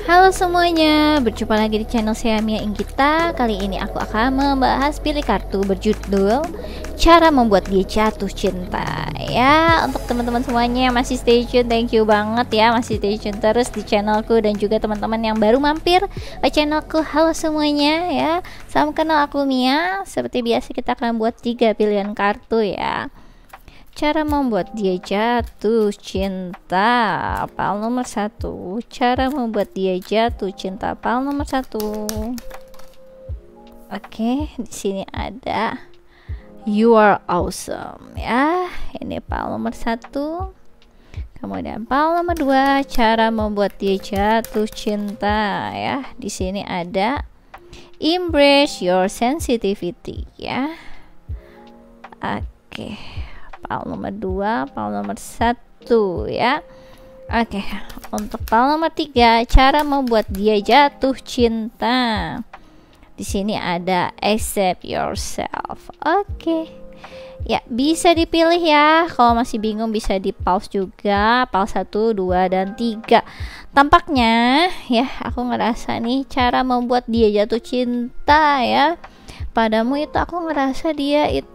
Halo semuanya, berjumpa lagi di channel saya Mia Inggita. Kali ini aku akan membahas pilih kartu berjudul Cara Membuat Dia Jatuh Cinta. Ya, untuk teman-teman semuanya yang masih stay tune, thank you banget ya, masih stay tune terus di channelku. Dan juga teman-teman yang baru mampir ke channelku, halo semuanya ya. Salam kenal, aku Mia. Seperti biasa kita akan buat 3 pilihan kartu ya. Cara membuat dia jatuh cinta, pal nomor 1. Cara membuat dia jatuh cinta, pal nomor 1. Oke, di sini ada You Are Awesome ya. Ini pal nomor 1. Kemudian pal nomor 2, cara membuat dia jatuh cinta ya. Di sini ada Embrace Your Sensitivity ya. Oke. Pal nomor 2, pal nomor 1 ya. Oke, untuk pal nomor 3, cara membuat dia jatuh cinta. Di sini ada Accept Yourself. Oke. Ya, bisa dipilih ya. Kalau masih bingung bisa di pause juga, pal 1, 2 dan 3. Tampaknya ya, aku ngerasa nih cara membuat dia jatuh cinta ya. Padamu itu aku ngerasa dia itu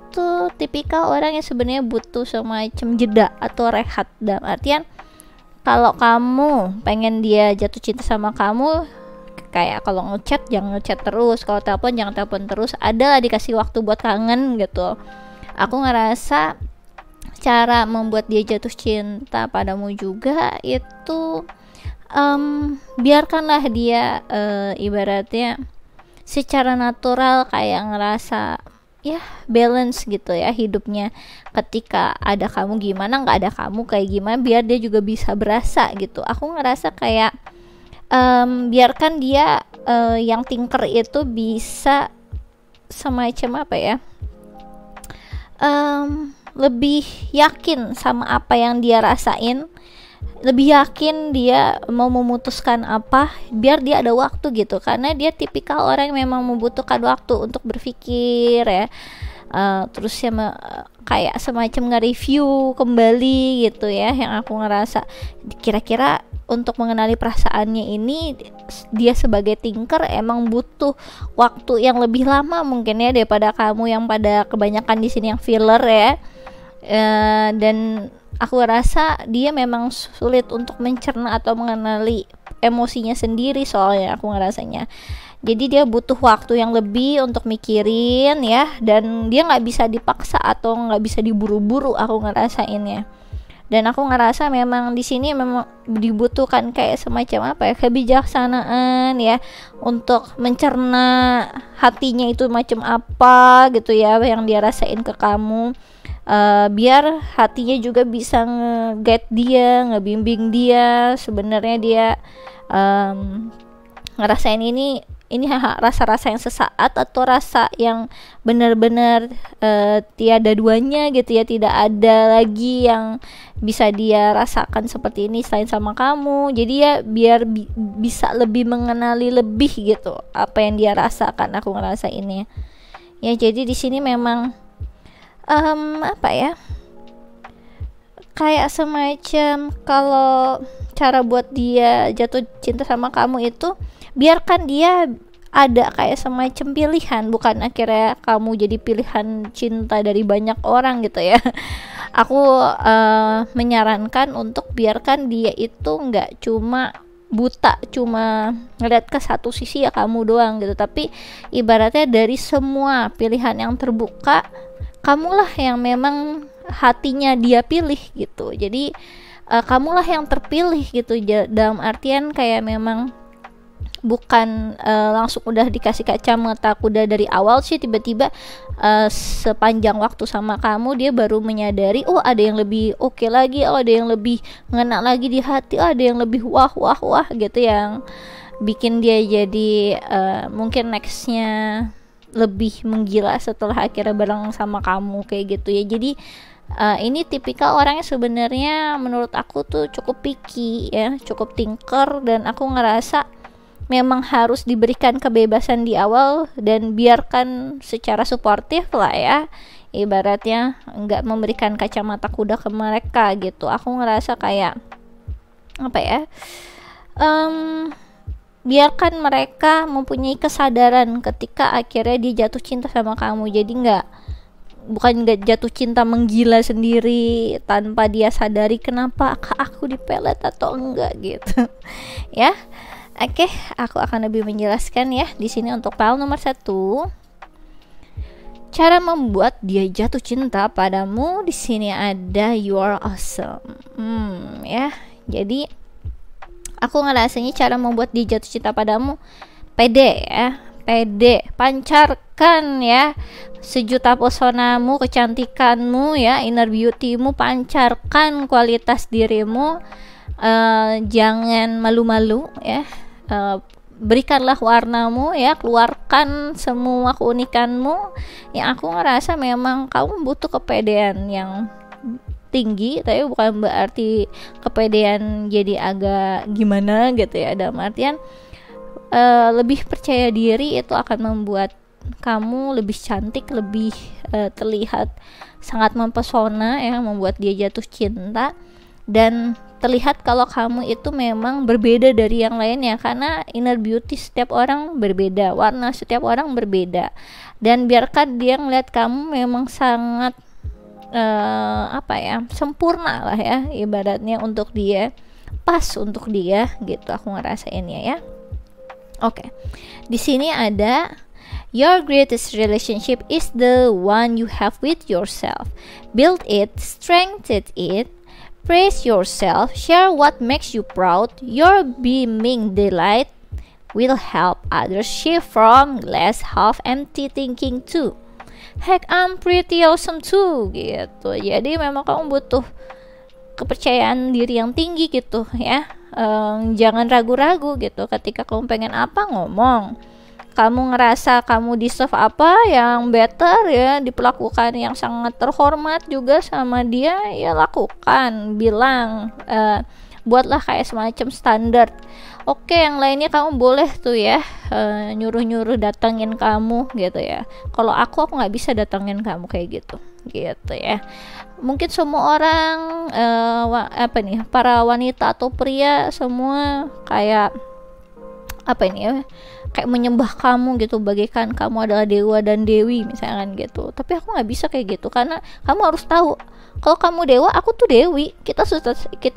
tipikal orang yang sebenarnya butuh semacam jeda atau rehat. Dalam artian kalau kamu pengen dia jatuh cinta sama kamu, kayak kalau ngechat jangan ngechat terus, kalau telepon jangan telepon terus, adalah dikasih waktu buat kangen gitu. Aku ngerasa cara membuat dia jatuh cinta padamu juga itu biarkanlah dia ibaratnya secara natural kayak ngerasa ya balance gitu ya hidupnya. Ketika ada kamu gimana, nggak ada kamu kayak gimana, biar dia juga bisa berasa gitu. Aku ngerasa kayak biarkan dia yang tinker itu bisa semacam apa ya, lebih yakin sama apa yang dia rasain, lebih yakin dia mau memutuskan apa, biar dia ada waktu gitu. Karena dia tipikal orang yang memang membutuhkan waktu untuk berpikir ya. Terus ya kayak semacam nge-review kembali gitu ya. Yang aku ngerasa kira-kira untuk mengenali perasaannya ini, dia sebagai tinker emang butuh waktu yang lebih lama mungkin ya daripada kamu yang pada kebanyakan di sini yang filler ya. Dan aku rasa dia memang sulit untuk mencerna atau mengenali emosinya sendiri soalnya aku ngerasanya. Jadi dia butuh waktu yang lebih untuk mikirin ya, dan dia nggak bisa dipaksa atau nggak bisa diburu-buru aku ngerasainnya. Dan aku ngerasa memang di sini memang dibutuhkan kayak semacam apa ya, kebijaksanaan ya untuk mencerna hatinya itu macam apa gitu ya yang dia rasain ke kamu. Biar hatinya juga bisa nge-guide dia, ngebimbing dia. Sebenarnya dia ngerasain ini rasa-rasa yang sesaat atau rasa yang benar-benar tiada duanya gitu ya. Tidak ada lagi yang bisa dia rasakan seperti ini selain sama kamu. Jadi ya biar bisa lebih mengenali lebih gitu apa yang dia rasakan, aku ngerasainnya ya. Jadi di sini memang apa ya, kayak semacam kalau cara buat dia jatuh cinta sama kamu itu biarkan dia ada kayak semacam pilihan, bukan akhirnya kamu jadi pilihan cinta dari banyak orang gitu ya. Aku menyarankan untuk biarkan dia itu nggak cuma buta cuma ngeliat ke satu sisi ya kamu doang gitu, tapi ibaratnya dari semua pilihan yang terbuka, kamulah yang memang hatinya dia pilih gitu. Jadi kamulah yang terpilih gitu, dalam artian kayak memang bukan langsung udah dikasih kacamata kuda dari awal sih, tiba-tiba sepanjang waktu sama kamu dia baru menyadari, oh ada yang lebih oke lagi, oh ada yang lebih ngena lagi di hati, oh ada yang lebih wah gitu, yang bikin dia jadi mungkin nextnya lebih menggila setelah akhirnya bareng sama kamu kayak gitu ya. Jadi ini tipikal orang yang sebenarnya menurut aku tuh cukup picky ya, cukup tinker, dan aku ngerasa memang harus diberikan kebebasan di awal dan biarkan secara suportif lah ya, ibaratnya nggak memberikan kacamata kuda ke mereka gitu. Aku ngerasa kayak apa ya, biarkan mereka mempunyai kesadaran ketika akhirnya dia jatuh cinta sama kamu. Jadi bukan nggak jatuh cinta menggila sendiri tanpa dia sadari kenapa aku dipelet atau enggak gitu. Ya, oke, aku akan lebih menjelaskan ya di sini untuk file nomor 1. Cara membuat dia jatuh cinta padamu. Di sini ada you are awesome. Ya, jadi aku ngerasanya cara membuat dia jatuh cinta padamu pede ya, pede, pancarkan ya sejuta pesonamu, kecantikanmu ya, inner beautymu, pancarkan kualitas dirimu, jangan malu-malu ya, berikanlah warnamu ya, keluarkan semua keunikanmu. Yang aku ngerasa memang kamu butuh kepedean yang tinggi, tapi bukan berarti kepedean jadi agak gimana gitu ya, dalam artian lebih percaya diri itu akan membuat kamu lebih cantik, lebih terlihat sangat mempesona ya, membuat dia jatuh cinta dan terlihat kalau kamu itu memang berbeda dari yang lainnya, karena inner beauty setiap orang berbeda, warna setiap orang berbeda, dan biarkan dia ngeliat kamu memang sangat sempurna lah ya, ibaratnya untuk dia, pas untuk dia gitu, aku ngerasainnya ya. Oke. Di sini ada your greatest relationship is the one you have with yourself. Build it, strengthen it, praise yourself, share what makes you proud. Your beaming delight will help others shift from glass half empty thinking to heck, I'm pretty awesome too gitu. Jadi memang kamu butuh kepercayaan diri yang tinggi gitu ya. Jangan ragu-ragu gitu ketika kamu pengen apa, ngomong. Kamu ngerasa kamu deserve apa yang better ya, diperlakukan yang sangat terhormat juga sama dia, ya lakukan, bilang, buatlah kayak semacam standar. Oke, yang lainnya kamu boleh tuh ya nyuruh-nyuruh datangin kamu gitu ya. Kalau aku nggak bisa datangin kamu kayak gitu ya. Mungkin semua orang para wanita atau pria semua kayak kayak menyembah kamu gitu, bagaikan kamu adalah dewa dan dewi misalkan gitu. Tapi aku nggak bisa kayak gitu, karena kamu harus tahu kalau kamu dewa, aku tuh dewi, kita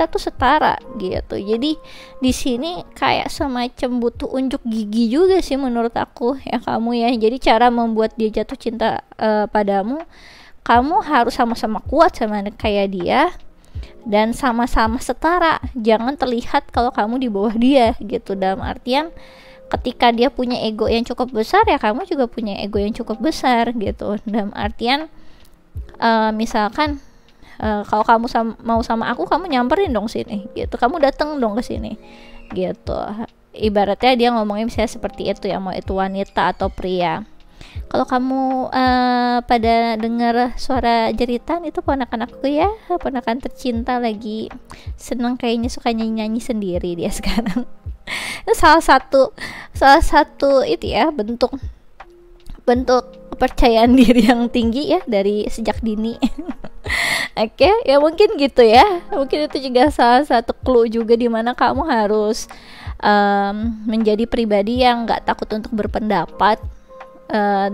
tuh setara gitu. Jadi di sini kayak semacam butuh unjuk gigi juga sih menurut aku ya kamu ya. Jadi cara membuat dia jatuh cinta padamu, kamu harus sama-sama kuat sama kayak dia dan sama-sama setara. Jangan terlihat kalau kamu di bawah dia gitu, dalam artian ketika dia punya ego yang cukup besar ya kamu juga punya ego yang cukup besar gitu. Dalam artian misalkan kalau kamu mau sama aku, kamu nyamperin dong sini gitu, kamu dateng dong ke sini gitu. Ibaratnya dia ngomongnya misalnya seperti itu ya, mau itu wanita atau pria. Kalau kamu pada dengar suara jeritan, itu ponakan aku ya, ponakan tercinta, lagi seneng kayaknya, suka nyanyi sendiri dia sekarang. Itu salah satu itu ya, bentuk kepercayaan diri yang tinggi ya dari sejak dini. Oke, ya mungkin gitu ya. Mungkin itu juga salah satu clue juga di mana kamu harus menjadi pribadi yang nggak takut untuk berpendapat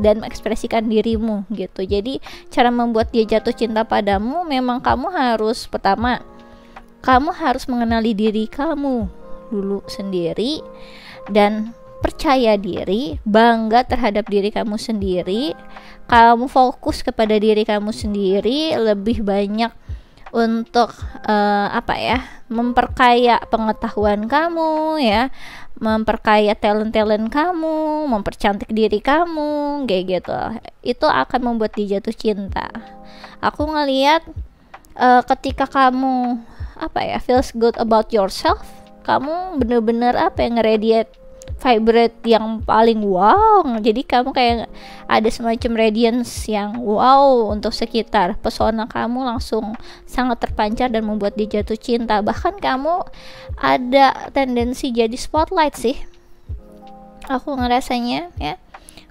dan mengekspresikan dirimu gitu. Jadi cara membuat dia jatuh cinta padamu, memang kamu harus mengenali diri kamu dulu sendiri dan percaya diri, bangga terhadap diri kamu sendiri. Kamu fokus kepada diri kamu sendiri, lebih banyak untuk memperkaya pengetahuan kamu ya, memperkaya talent kamu, mempercantik diri kamu kayak gitu. Itu akan membuat dia jatuh cinta. Aku ngelihat ketika kamu feels good about yourself, kamu bener-bener ngeradiate vibrate yang paling wow. Jadi kamu kayak ada semacam radiance yang wow untuk sekitar. Pesona kamu langsung sangat terpancar dan membuat dia jatuh cinta. Bahkan kamu ada tendensi jadi spotlight sih, aku ngerasanya ya.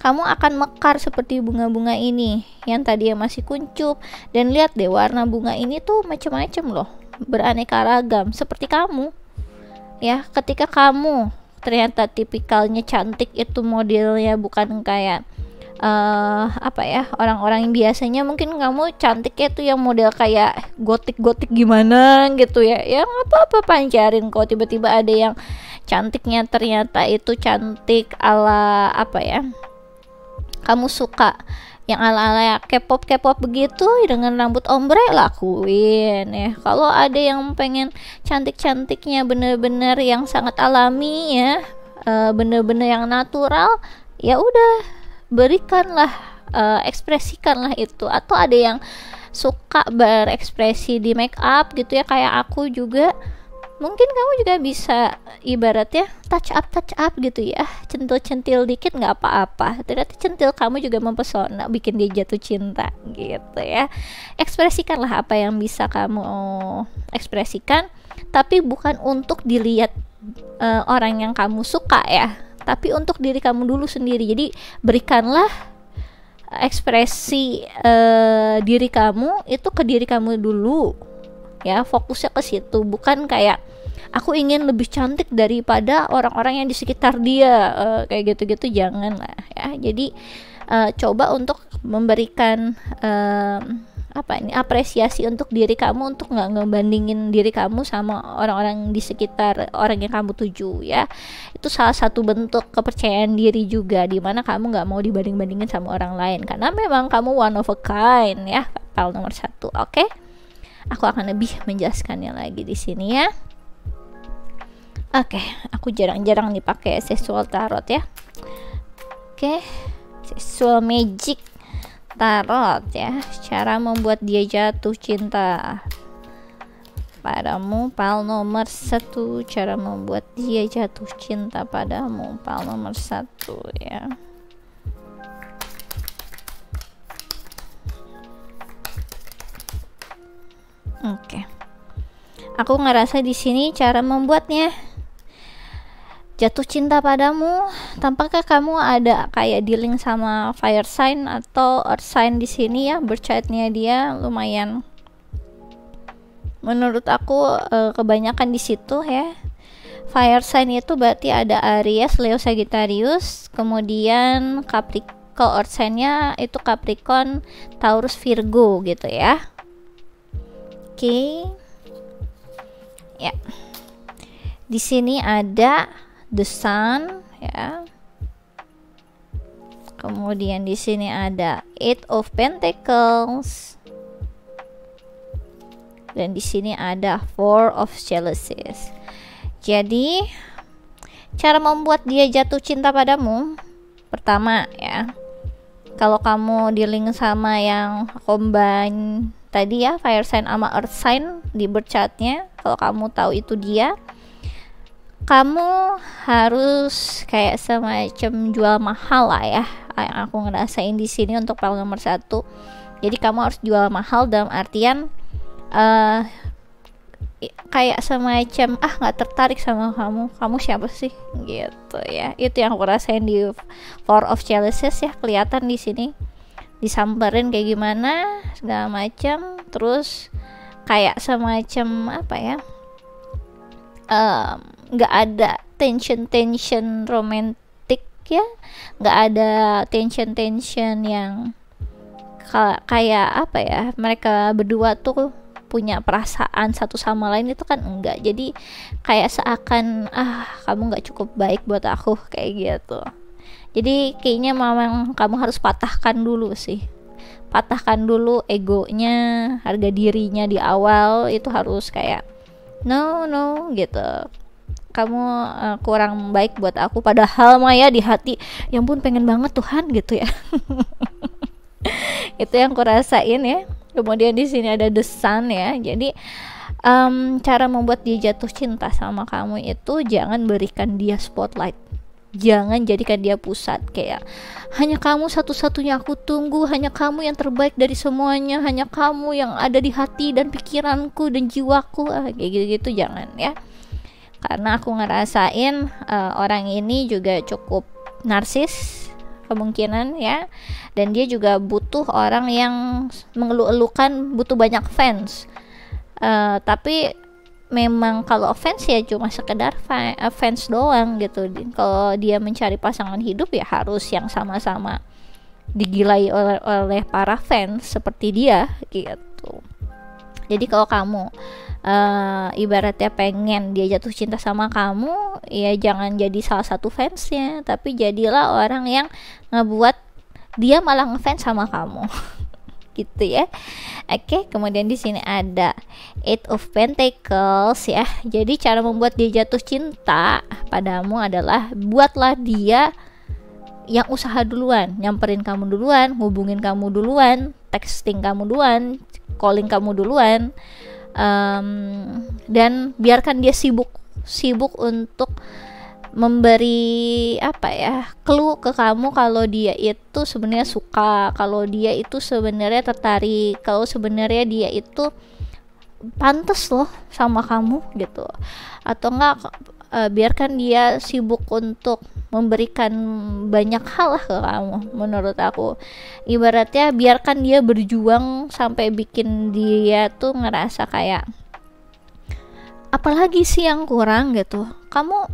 Kamu akan mekar seperti bunga-bunga ini yang tadi masih kuncup. Dan lihat deh, warna bunga ini tuh macam-macam loh, beraneka ragam seperti kamu ya. Ketika kamu ternyata tipikalnya cantik itu modelnya bukan kayak apa ya, orang-orang yang biasanya mungkin kamu cantiknya tuh yang model kayak gotik-gotik gimana gitu ya, yang apa-apa pancarin kok, tiba-tiba ada yang cantiknya ternyata itu cantik ala apa ya, kamu suka yang ala-ala K-pop begitu dengan rambut ombre, lakuin ya. Kalau ada yang pengen cantik-cantiknya bener-bener yang sangat alami ya, bener-bener yang natural, ya udah berikanlah, ekspresikanlah itu. Atau ada yang suka berekspresi di make up gitu ya, kayak aku juga, mungkin kamu juga bisa ibaratnya touch up gitu ya, centil-centil dikit nggak apa-apa, ternyata centil kamu juga mempesona, bikin dia jatuh cinta gitu ya. Ekspresikanlah apa yang bisa kamu ekspresikan, tapi bukan untuk dilihat orang yang kamu suka ya, tapi untuk diri kamu dulu sendiri. Jadi berikanlah ekspresi diri kamu itu ke diri kamu dulu ya, fokusnya ke situ, bukan kayak aku ingin lebih cantik daripada orang-orang yang di sekitar dia, kayak gitu-gitu jangan lah ya. Jadi coba untuk memberikan apresiasi untuk diri kamu, untuk nggak ngebandingin diri kamu sama orang-orang di sekitar orang yang kamu tuju ya. Itu salah satu bentuk kepercayaan diri juga, dimana kamu nggak mau dibanding-bandingin sama orang lain, karena memang kamu one of a kind ya, kapal nomor 1. Oke? Aku akan lebih menjelaskannya lagi di sini ya. Oke, aku jarang-jarang nih pakai sexual tarot ya. Oke, sexual magic tarot ya, cara membuat dia jatuh cinta padamu, pal nomor 1. Cara membuat dia jatuh cinta padamu, pal nomor 1 ya. Oke. Aku ngerasa di sini cara membuatnya jatuh cinta padamu, tampaknya kamu ada kayak dealing sama fire sign atau earth sign di sini ya. Berchatnya dia lumayan, menurut aku kebanyakan di situ ya. Fire sign itu berarti ada Aries, Leo, Sagittarius, kemudian Capricorn, earth sign-nya itu Capricorn, Taurus, Virgo gitu ya. Oke. Ya. Di sini ada the sun ya. Kemudian di sini ada Eight of Pentacles. Dan di sini ada Four of Chalices. Jadi cara membuat dia jatuh cinta padamu, pertama ya, kalau kamu dealing sama yang combine tadi ya, fire sign sama earth sign di birth chartnya, kalau kamu tahu itu dia, kamu harus kayak semacam jual mahal lah ya, yang aku ngerasain di sini untuk pal nomor 1. Jadi kamu harus jual mahal dalam artian kayak semacam nggak tertarik sama kamu siapa sih gitu ya. Itu yang aku rasain di Four of Chalices ya, kelihatan di sini disamperin kayak gimana segala macam, terus kayak semacam apa ya, nggak ada tension romantik ya, nggak ada tension yang kayak apa ya, mereka berdua tuh punya perasaan satu sama lain, itu kan enggak. Jadi kayak seakan kamu nggak cukup baik buat aku kayak gitu. Jadi kayaknya memang kamu harus patahkan dulu sih, patahkan dulu egonya, harga dirinya di awal itu harus kayak no gitu, kamu kurang baik buat aku, padahal Maya di hati ya ampun pengen banget Tuhan gitu ya. Itu yang kurasain ya. Kemudian di sini ada the sun ya. Jadi cara membuat dia jatuh cinta sama kamu itu jangan berikan dia spotlight, jangan jadikan dia pusat, kayak hanya kamu satu-satunya aku tunggu, hanya kamu yang terbaik dari semuanya, hanya kamu yang ada di hati dan pikiranku dan jiwaku, kayak gitu-gitu jangan ya. Karena aku ngerasain orang ini juga cukup narsis kemungkinan ya, dan dia juga butuh orang yang mengeluh-elukan, butuh banyak fans, tapi memang kalau fans ya cuma sekedar fans doang gitu. Kalau dia mencari pasangan hidup ya harus yang sama-sama digilai oleh para fans seperti dia gitu. Jadi kalau kamu ibaratnya pengen dia jatuh cinta sama kamu, ya jangan jadi salah satu fansnya, tapi jadilah orang yang ngebuat dia malah ngefans sama kamu. Gitu ya. Oke, kemudian di sini ada Eight of Pentacles ya. Jadi cara membuat dia jatuh cinta padamu adalah buatlah dia yang usaha duluan, nyamperin kamu duluan, hubungin kamu duluan, texting kamu duluan, calling kamu duluan, dan biarkan dia sibuk untuk memberi clue ke kamu kalau dia itu sebenarnya suka, kalau dia itu sebenarnya tertarik, kalau sebenarnya dia itu pantas loh sama kamu gitu. Atau enggak, biarkan dia sibuk untuk memberikan banyak hal lah ke kamu. Menurut aku ibaratnya biarkan dia berjuang sampai bikin dia tuh ngerasa kayak apalagi sih yang kurang gitu. Kamu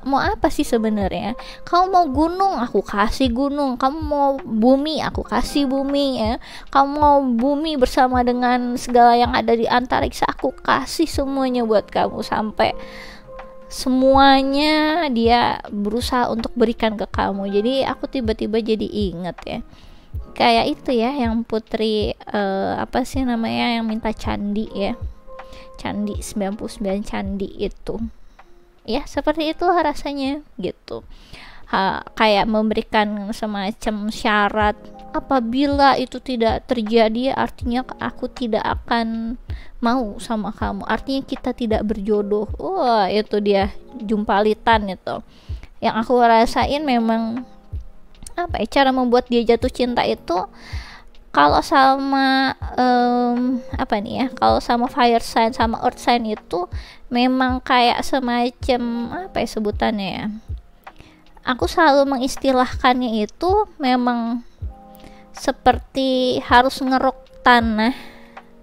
mau apa sih sebenarnya? Kamu mau gunung, aku kasih gunung. Kamu mau bumi, aku kasih bumi ya. Kamu mau bumi bersama dengan segala yang ada di antariksa, aku kasih semuanya buat kamu. Sampai semuanya dia berusaha untuk berikan ke kamu. Jadi aku tiba-tiba jadi inget ya, kayak itu ya yang putri apa sih namanya yang minta candi ya, candi 99 candi itu ya, seperti itu rasanya gitu. Kayak memberikan semacam syarat, apabila itu tidak terjadi artinya aku tidak akan mau sama kamu, artinya kita tidak berjodoh. Wah, itu dia jumpalitan itu yang aku rasain. Memang cara membuat dia jatuh cinta itu kalau sama kalau sama fire sign sama earth sign itu memang kayak semacam sebutannya ya, aku selalu mengistilahkannya itu memang seperti harus ngeruk tanah.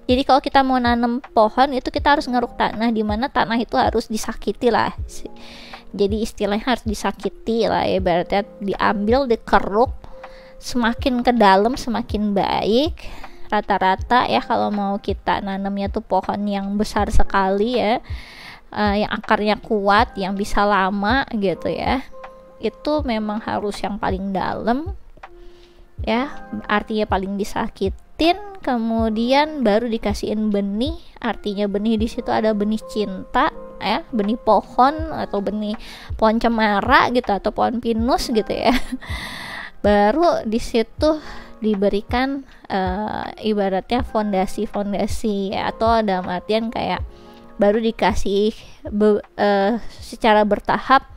Jadi kalau kita mau nanam pohon itu kita harus ngeruk tanah, di mana tanah itu harus disakiti lah. Jadi istilahnya harus disakiti lah ya, berarti diambil, dikeruk, semakin ke dalam semakin baik. Rata-rata ya kalau mau kita nanamnya tuh pohon yang besar sekali ya, yang akarnya kuat, yang bisa lama gitu ya, itu memang harus yang paling dalam ya, artinya paling disakitin, kemudian baru dikasihin benih. Artinya benih di situ ada benih cinta ya, benih pohon atau benih pohon cemara gitu atau pohon pinus gitu ya. Baru di situ diberikan ibaratnya fondasi ya, atau dalam artian kayak baru dikasih secara bertahap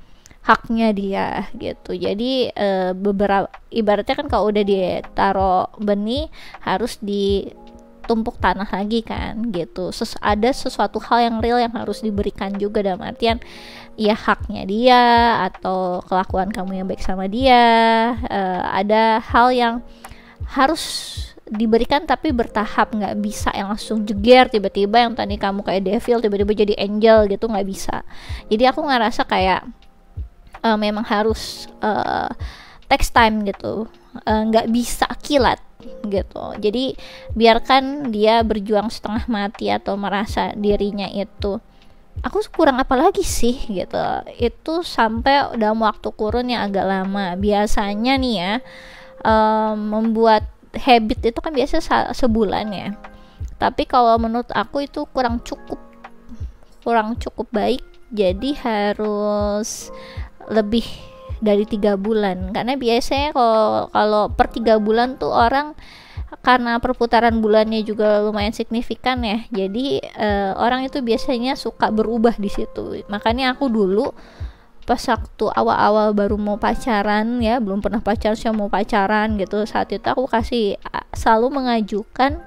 haknya dia gitu. Jadi beberapa ibaratnya kan kalau udah ditaruh benih harus ditumpuk tanah lagi kan gitu. Ada sesuatu hal yang real yang harus diberikan juga, dalam artian ya haknya dia atau kelakuan kamu yang baik sama dia. Ada hal yang harus diberikan tapi bertahap, nggak bisa yang langsung jeger tiba-tiba yang tadi kamu kayak devil tiba-tiba jadi angel gitu, nggak bisa. Jadi aku ngerasa kayak memang harus takes time gitu, nggak bisa kilat gitu. Jadi biarkan dia berjuang setengah mati atau merasa dirinya itu aku kurang apa lagi sih gitu, itu sampai dalam waktu kurun yang agak lama. Biasanya nih ya, membuat habit itu kan biasa sebulan ya, tapi kalau menurut aku itu kurang cukup baik. Jadi harus lebih dari 3 bulan, karena biasanya kalau per 3 bulan tuh orang, karena perputaran bulannya juga lumayan signifikan ya, jadi orang itu biasanya suka berubah di situ. Makanya aku dulu pas waktu awal-awal baru mau pacaran ya, belum pernah pacaran, mau pacaran gitu, saat itu aku selalu mengajukan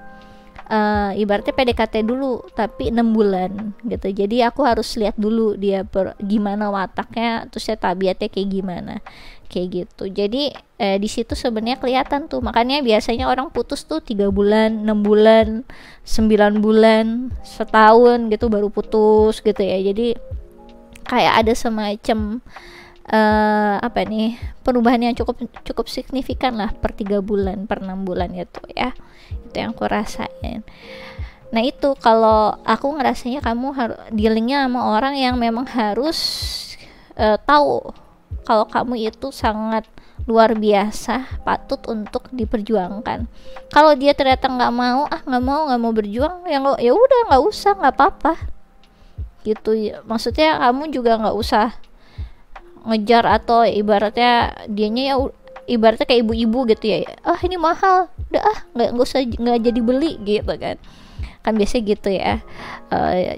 ibaratnya PDKT dulu tapi 6 bulan gitu. Jadi aku harus lihat dulu dia gimana wataknya, terus ya tabiatnya kayak gimana, kayak gitu. Jadi di situ sebenarnya kelihatan tuh. Makanya biasanya orang putus tuh 3 bulan, 6 bulan, 9 bulan, setahun gitu baru putus gitu ya. Jadi kayak ada semacam perubahan yang cukup signifikan lah per 3 bulan, per 6 bulan gitu ya. Itu yang aku rasain. Nah itu kalau aku ngerasanya kamu harus dealingnya sama orang yang memang harus tahu kalau kamu itu sangat luar biasa, patut untuk diperjuangkan. Kalau dia ternyata nggak mau berjuang, ya udah nggak usah, nggak apa-apa gitu ya. Maksudnya kamu juga nggak usah ngejar, atau ibaratnya dianya ya ibaratnya kayak ibu-ibu gitu ya, ini mahal, udah nggak usah, nggak jadi beli gitu kan biasanya gitu ya,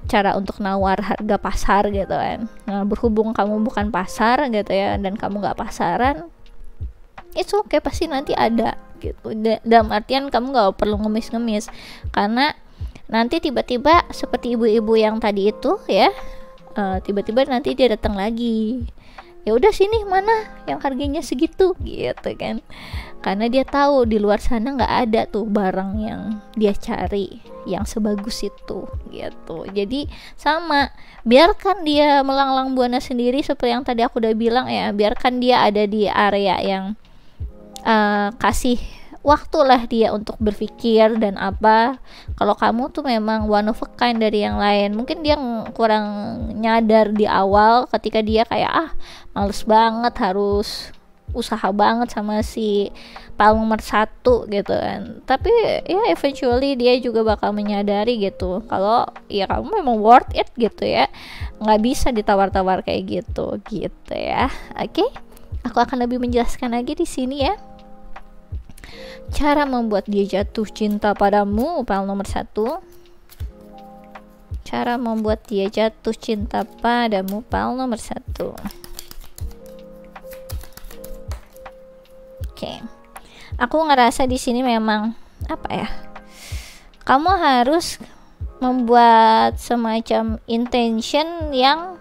cara untuk nawar harga pasar gitu kan. Nah berhubung kamu bukan pasar gitu ya, dan kamu nggak pasaran, it's okay, pasti nanti ada gitu. Dalam artian kamu nggak perlu ngemis-ngemis, karena nanti tiba-tiba seperti ibu-ibu yang tadi itu ya, tiba-tiba nanti dia datang lagi, ya udah sini mana yang harganya segitu gitu kan, karena dia tahu di luar sana nggak ada tuh barang yang dia cari yang sebagus itu gitu. Jadi sama, biarkan dia melanglang buana sendiri seperti yang tadi aku udah bilang ya, biarkan dia ada di area yang kasih waktulah dia untuk berpikir dan apa. Kalau kamu tuh memang one of a kind dari yang lain, mungkin dia kurang nyadar di awal ketika dia kayak males banget, harus usaha banget sama si pal nomor 1 gitu kan. Tapi ya eventually dia juga bakal menyadari gitu kalau ya kamu memang worth it gitu ya, nggak bisa ditawar-tawar kayak gitu ya. Oke, aku akan lebih menjelaskan lagi di sini ya. Cara membuat dia jatuh cinta padamu, pal nomor 1. Cara membuat dia jatuh cinta padamu, pal nomor 1. Oke. Aku ngerasa di sini memang kamu harus membuat semacam intention yang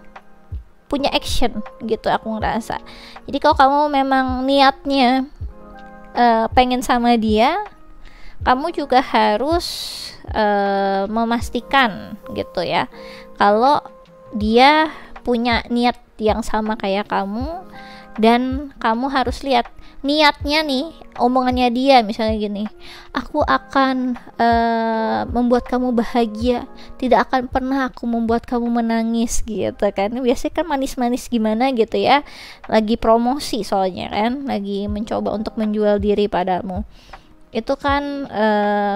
punya action gitu, aku ngerasa. Jadi kalau kamu memang niatnya pengen sama dia, kamu juga harus memastikan gitu ya kalau dia punya niat yang sama kayak kamu, dan kamu harus lihat niatnya nih, omongannya dia misalnya gini, aku akan membuat kamu bahagia, tidak akan pernah aku membuat kamu menangis gitu kan. Biasanya kan manis-manis gimana gitu ya, lagi promosi soalnya kan, lagi mencoba untuk menjual diri padamu. Itu kan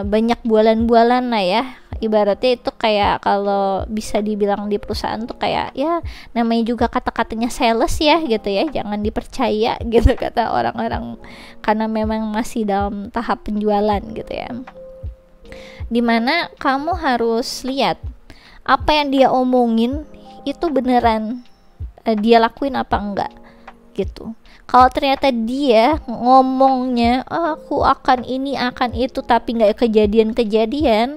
banyak bualan-bualan lah ya, ibaratnya itu kayak kalau bisa dibilang di perusahaan tuh kayak ya namanya juga kata-katanya sales ya gitu ya, jangan dipercaya gitu kata orang-orang, karena memang masih dalam tahap penjualan gitu ya. Dimana kamu harus lihat apa yang dia omongin itu beneran dia lakuin apa enggak gitu. Kalau ternyata dia ngomongnya aku akan ini akan itu tapi nggak kejadian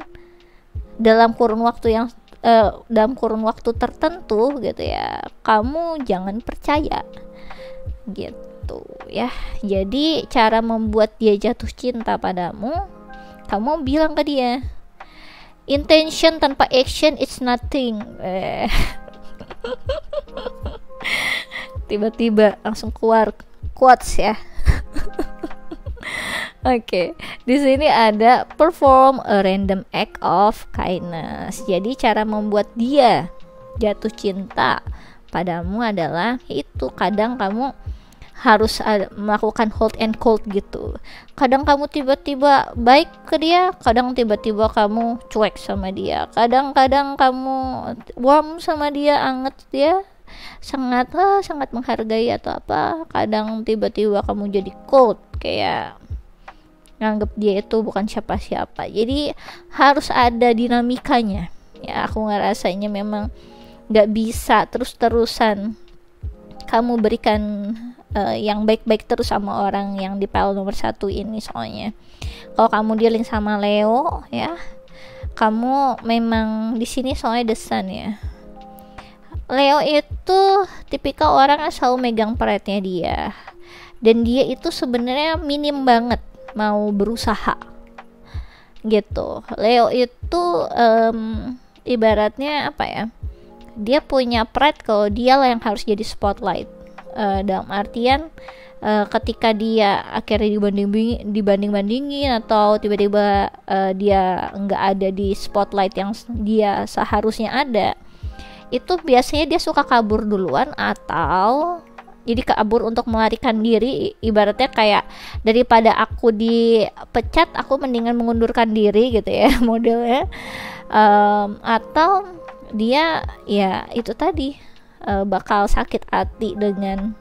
dalam kurun waktu tertentu gitu ya, kamu jangan percaya gitu ya. Jadi cara membuat dia jatuh cinta padamu, kamu bilang ke dia, intention tanpa action it's nothing. Tiba-tiba langsung keluar quotes ya. Oke, di sini ada perform a random act of kindness. Jadi cara membuat dia jatuh cinta padamu adalah itu, kadang kamu harus melakukan hot and cold gitu. Kadang kamu tiba-tiba baik ke dia, kadang tiba-tiba kamu cuek sama dia. Kadang-kadang kamu warm sama dia, anget dia, sangat menghargai atau apa. Kadang tiba-tiba kamu jadi cold, kayak nganggep dia itu bukan siapa-siapa. Jadi harus ada dinamikanya ya. Aku ngerasanya memang gak bisa terus-terusan kamu berikan yang baik-baik terus sama orang yang di pile nomor 1 ini. Soalnya kalau kamu dealing sama Leo ya, kamu memang di sini soalnya desan ya. Leo itu tipikal orang yang selalu megang pride-nya dia, dan dia itu sebenarnya minim banget mau berusaha gitu. Leo itu ibaratnya apa ya, dia punya pride kalau dia lah yang harus jadi spotlight, dalam artian ketika dia akhirnya dibanding-bandingin atau tiba-tiba dia nggak ada di spotlight yang dia seharusnya ada, itu biasanya dia suka kabur duluan atau jadi kabur untuk melarikan diri. Ibaratnya kayak daripada aku dipecat, aku mendingan mengundurkan diri gitu ya modelnya. Atau dia ya itu tadi bakal sakit hati dengan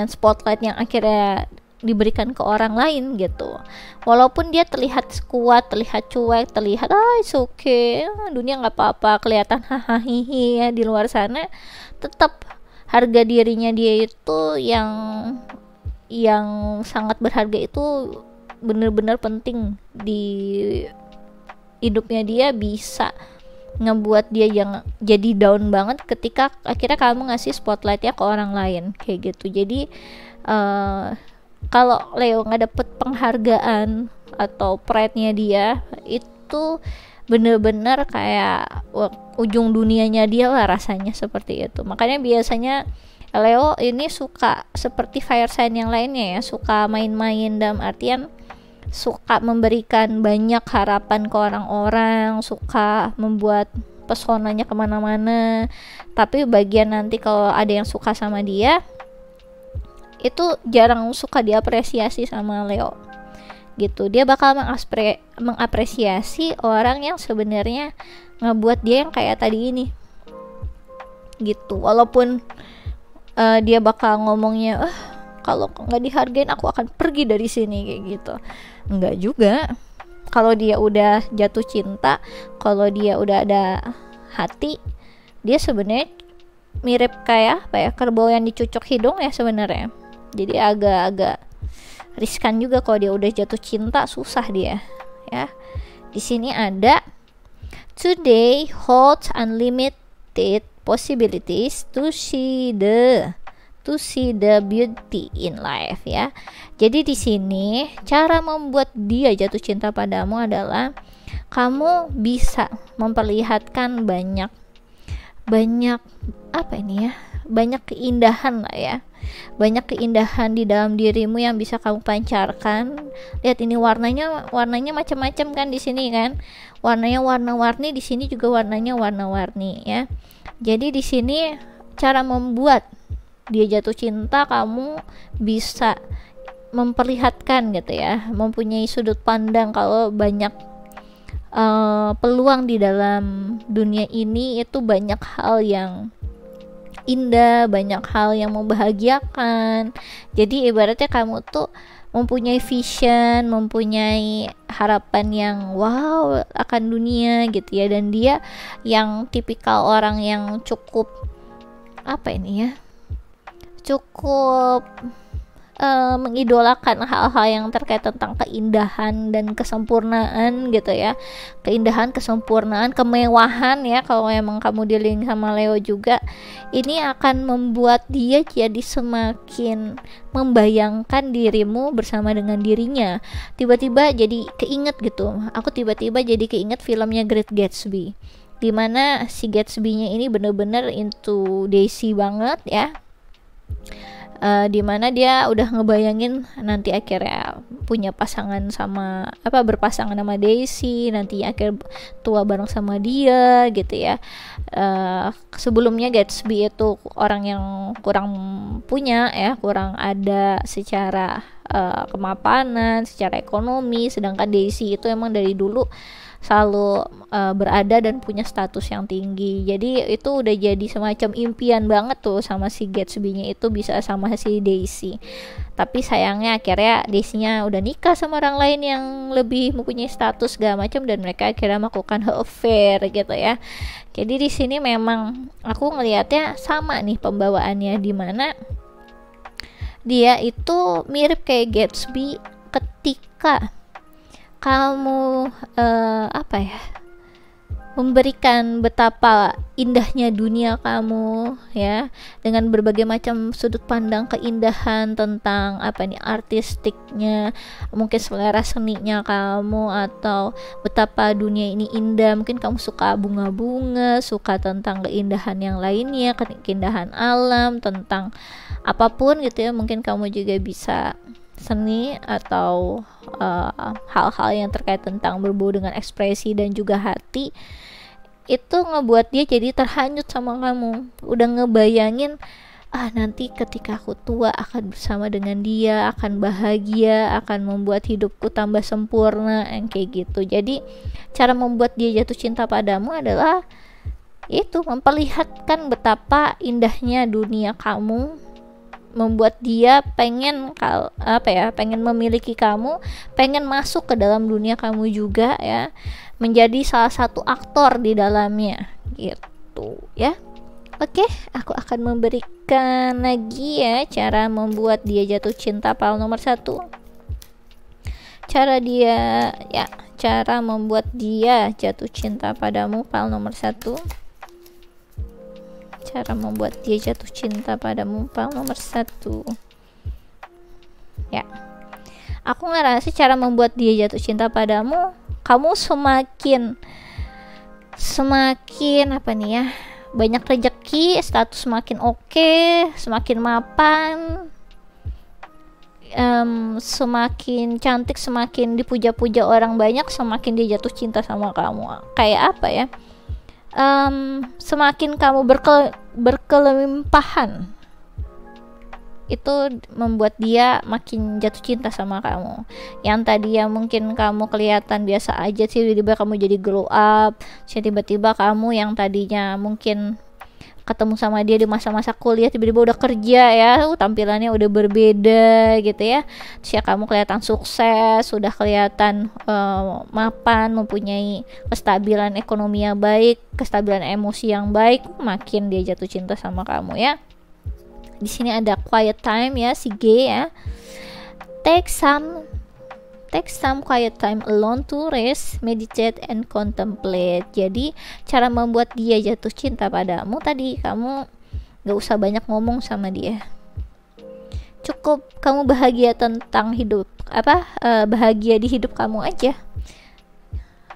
spotlight yang akhirnya diberikan ke orang lain gitu. Walaupun dia terlihat kuat, terlihat cuek, terlihat it's okay, dunia nggak apa-apa, kelihatan hahaha ya di luar sana, tetap harga dirinya dia itu yang sangat berharga itu benar-benar penting di hidupnya dia, bisa ngebuat dia yang jadi down banget ketika akhirnya kamu ngasih spotlightnya ke orang lain kayak gitu. Jadi kalau Leo nggak dapet penghargaan atau pride-nya dia itu bener-bener kayak ujung dunianya dia lah rasanya, seperti itu. Makanya biasanya Leo ini suka seperti fire sign yang lainnya ya, suka main-main dalam artian suka memberikan banyak harapan ke orang-orang, suka membuat pesonanya kemana-mana. Tapi bagian nanti kalau ada yang suka sama dia, itu jarang suka diapresiasi sama Leo gitu. Dia bakal mengapresiasi orang yang sebenarnya ngebuat dia yang kayak tadi ini gitu. Walaupun dia bakal ngomongnya kalau nggak dihargain aku akan pergi dari sini kayak gitu. Enggak juga. Kalau dia udah jatuh cinta, kalau dia udah ada hati, dia sebenarnya mirip kayak apa ya, kerbau yang dicucuk hidung ya sebenarnya. Jadi agak-agak riskan juga kalau dia udah jatuh cinta, susah dia ya. Di sini ada today holds unlimited possibilities to see the beauty in life ya. Jadi di sini cara membuat dia jatuh cinta padamu adalah kamu bisa memperlihatkan banyak apa ini ya, banyak keindahan lah ya. Banyak keindahan di dalam dirimu yang bisa kamu pancarkan. Lihat ini warnanya macam-macam kan di sini kan. Warnanya warna-warni, di sini juga warnanya warna-warni ya. Jadi di sini cara membuat dia jatuh cinta, kamu bisa memperlihatkan gitu ya, mempunyai sudut pandang kalau banyak peluang di dalam dunia ini, itu banyak hal yang indah, banyak hal yang membahagiakan. Jadi ibaratnya kamu tuh mempunyai vision, mempunyai harapan yang wow akan dunia gitu ya. Dan dia yang tipikal orang yang cukup apa ini ya, cukup mengidolakan hal-hal yang terkait tentang keindahan dan kesempurnaan gitu ya. Keindahan, kesempurnaan, kemewahan ya. Kalau emang kamu dealing sama Leo juga, ini akan membuat dia jadi semakin membayangkan dirimu bersama dengan dirinya. Tiba-tiba jadi keinget gitu. Aku tiba-tiba jadi keinget filmnya Great Gatsby, dimana si Gatsby-nya ini bener-bener into Daisy banget ya. Dimana dia udah ngebayangin nanti akhirnya punya pasangan sama berpasangan sama Daisy, nanti akhir tua bareng sama dia gitu ya. Sebelumnya Gatsby itu orang yang kurang punya ya, kurang ada secara kemapanan, secara ekonomi, sedangkan Daisy itu emang dari dulu selalu berada dan punya status yang tinggi. Jadi itu udah jadi semacam impian banget tuh sama si Gatsby-nya itu bisa sama si Daisy. Tapi sayangnya akhirnya Daisy-nya udah nikah sama orang lain yang lebih mempunyai status segala macam, dan mereka akhirnya melakukan affair gitu ya. Jadi di sini memang aku ngelihatnya sama nih pembawaannya, di mana dia itu mirip kayak Gatsby ketika kamu apa ya, memberikan betapa indahnya dunia kamu ya, dengan berbagai macam sudut pandang keindahan tentang apa nih, artistiknya, mungkin selera seninya kamu, atau betapa dunia ini indah. Mungkin kamu suka bunga-bunga, suka tentang keindahan yang lainnya, keindahan alam, tentang apapun gitu ya. Mungkin kamu juga bisa seni atau hal-hal yang terkait tentang berbau dengan ekspresi dan juga hati. Itu ngebuat dia jadi terhanyut sama kamu, udah ngebayangin nanti ketika aku tua akan bersama dengan dia, akan bahagia, akan membuat hidupku tambah sempurna, yang kayak gitu. Jadi cara membuat dia jatuh cinta padamu adalah itu, memperlihatkan betapa indahnya dunia kamu, membuat dia pengen pengen memiliki kamu, pengen masuk ke dalam dunia kamu juga ya, menjadi salah satu aktor di dalamnya gitu ya. Oke, aku akan memberikan lagi ya cara membuat dia jatuh cinta PAL nomor 1. Cara membuat dia jatuh cinta padamu PAL nomor 1. Cara membuat dia jatuh cinta padamu PAL nomor 1. Ya, aku ngerasa cara membuat dia jatuh cinta padamu, kamu semakin apa nih ya, banyak rezeki, status semakin oke, semakin mapan, semakin cantik, semakin dipuja-puja orang banyak, semakin dia jatuh cinta sama kamu. Kayak apa ya, semakin kamu berkelimpahan, itu membuat dia makin jatuh cinta sama kamu. Yang tadi ya mungkin kamu kelihatan biasa aja sih, tiba-tiba kamu jadi glow up, tiba-tiba kamu yang tadinya mungkin ketemu sama dia di masa-masa kuliah, tiba-tiba udah kerja ya, tampilannya udah berbeda gitu ya. Terus ya kamu kelihatan sukses, sudah kelihatan mapan, mempunyai kestabilan ekonomi yang baik, kestabilan emosi yang baik, makin dia jatuh cinta sama kamu ya. Di sini ada quiet time ya, si G ya. Take some quiet time alone to rest, meditate and contemplate. Jadi cara membuat dia jatuh cinta padamu tadi, kamu gak usah banyak ngomong sama dia. Cukup kamu bahagia tentang hidup, bahagia di hidup kamu aja.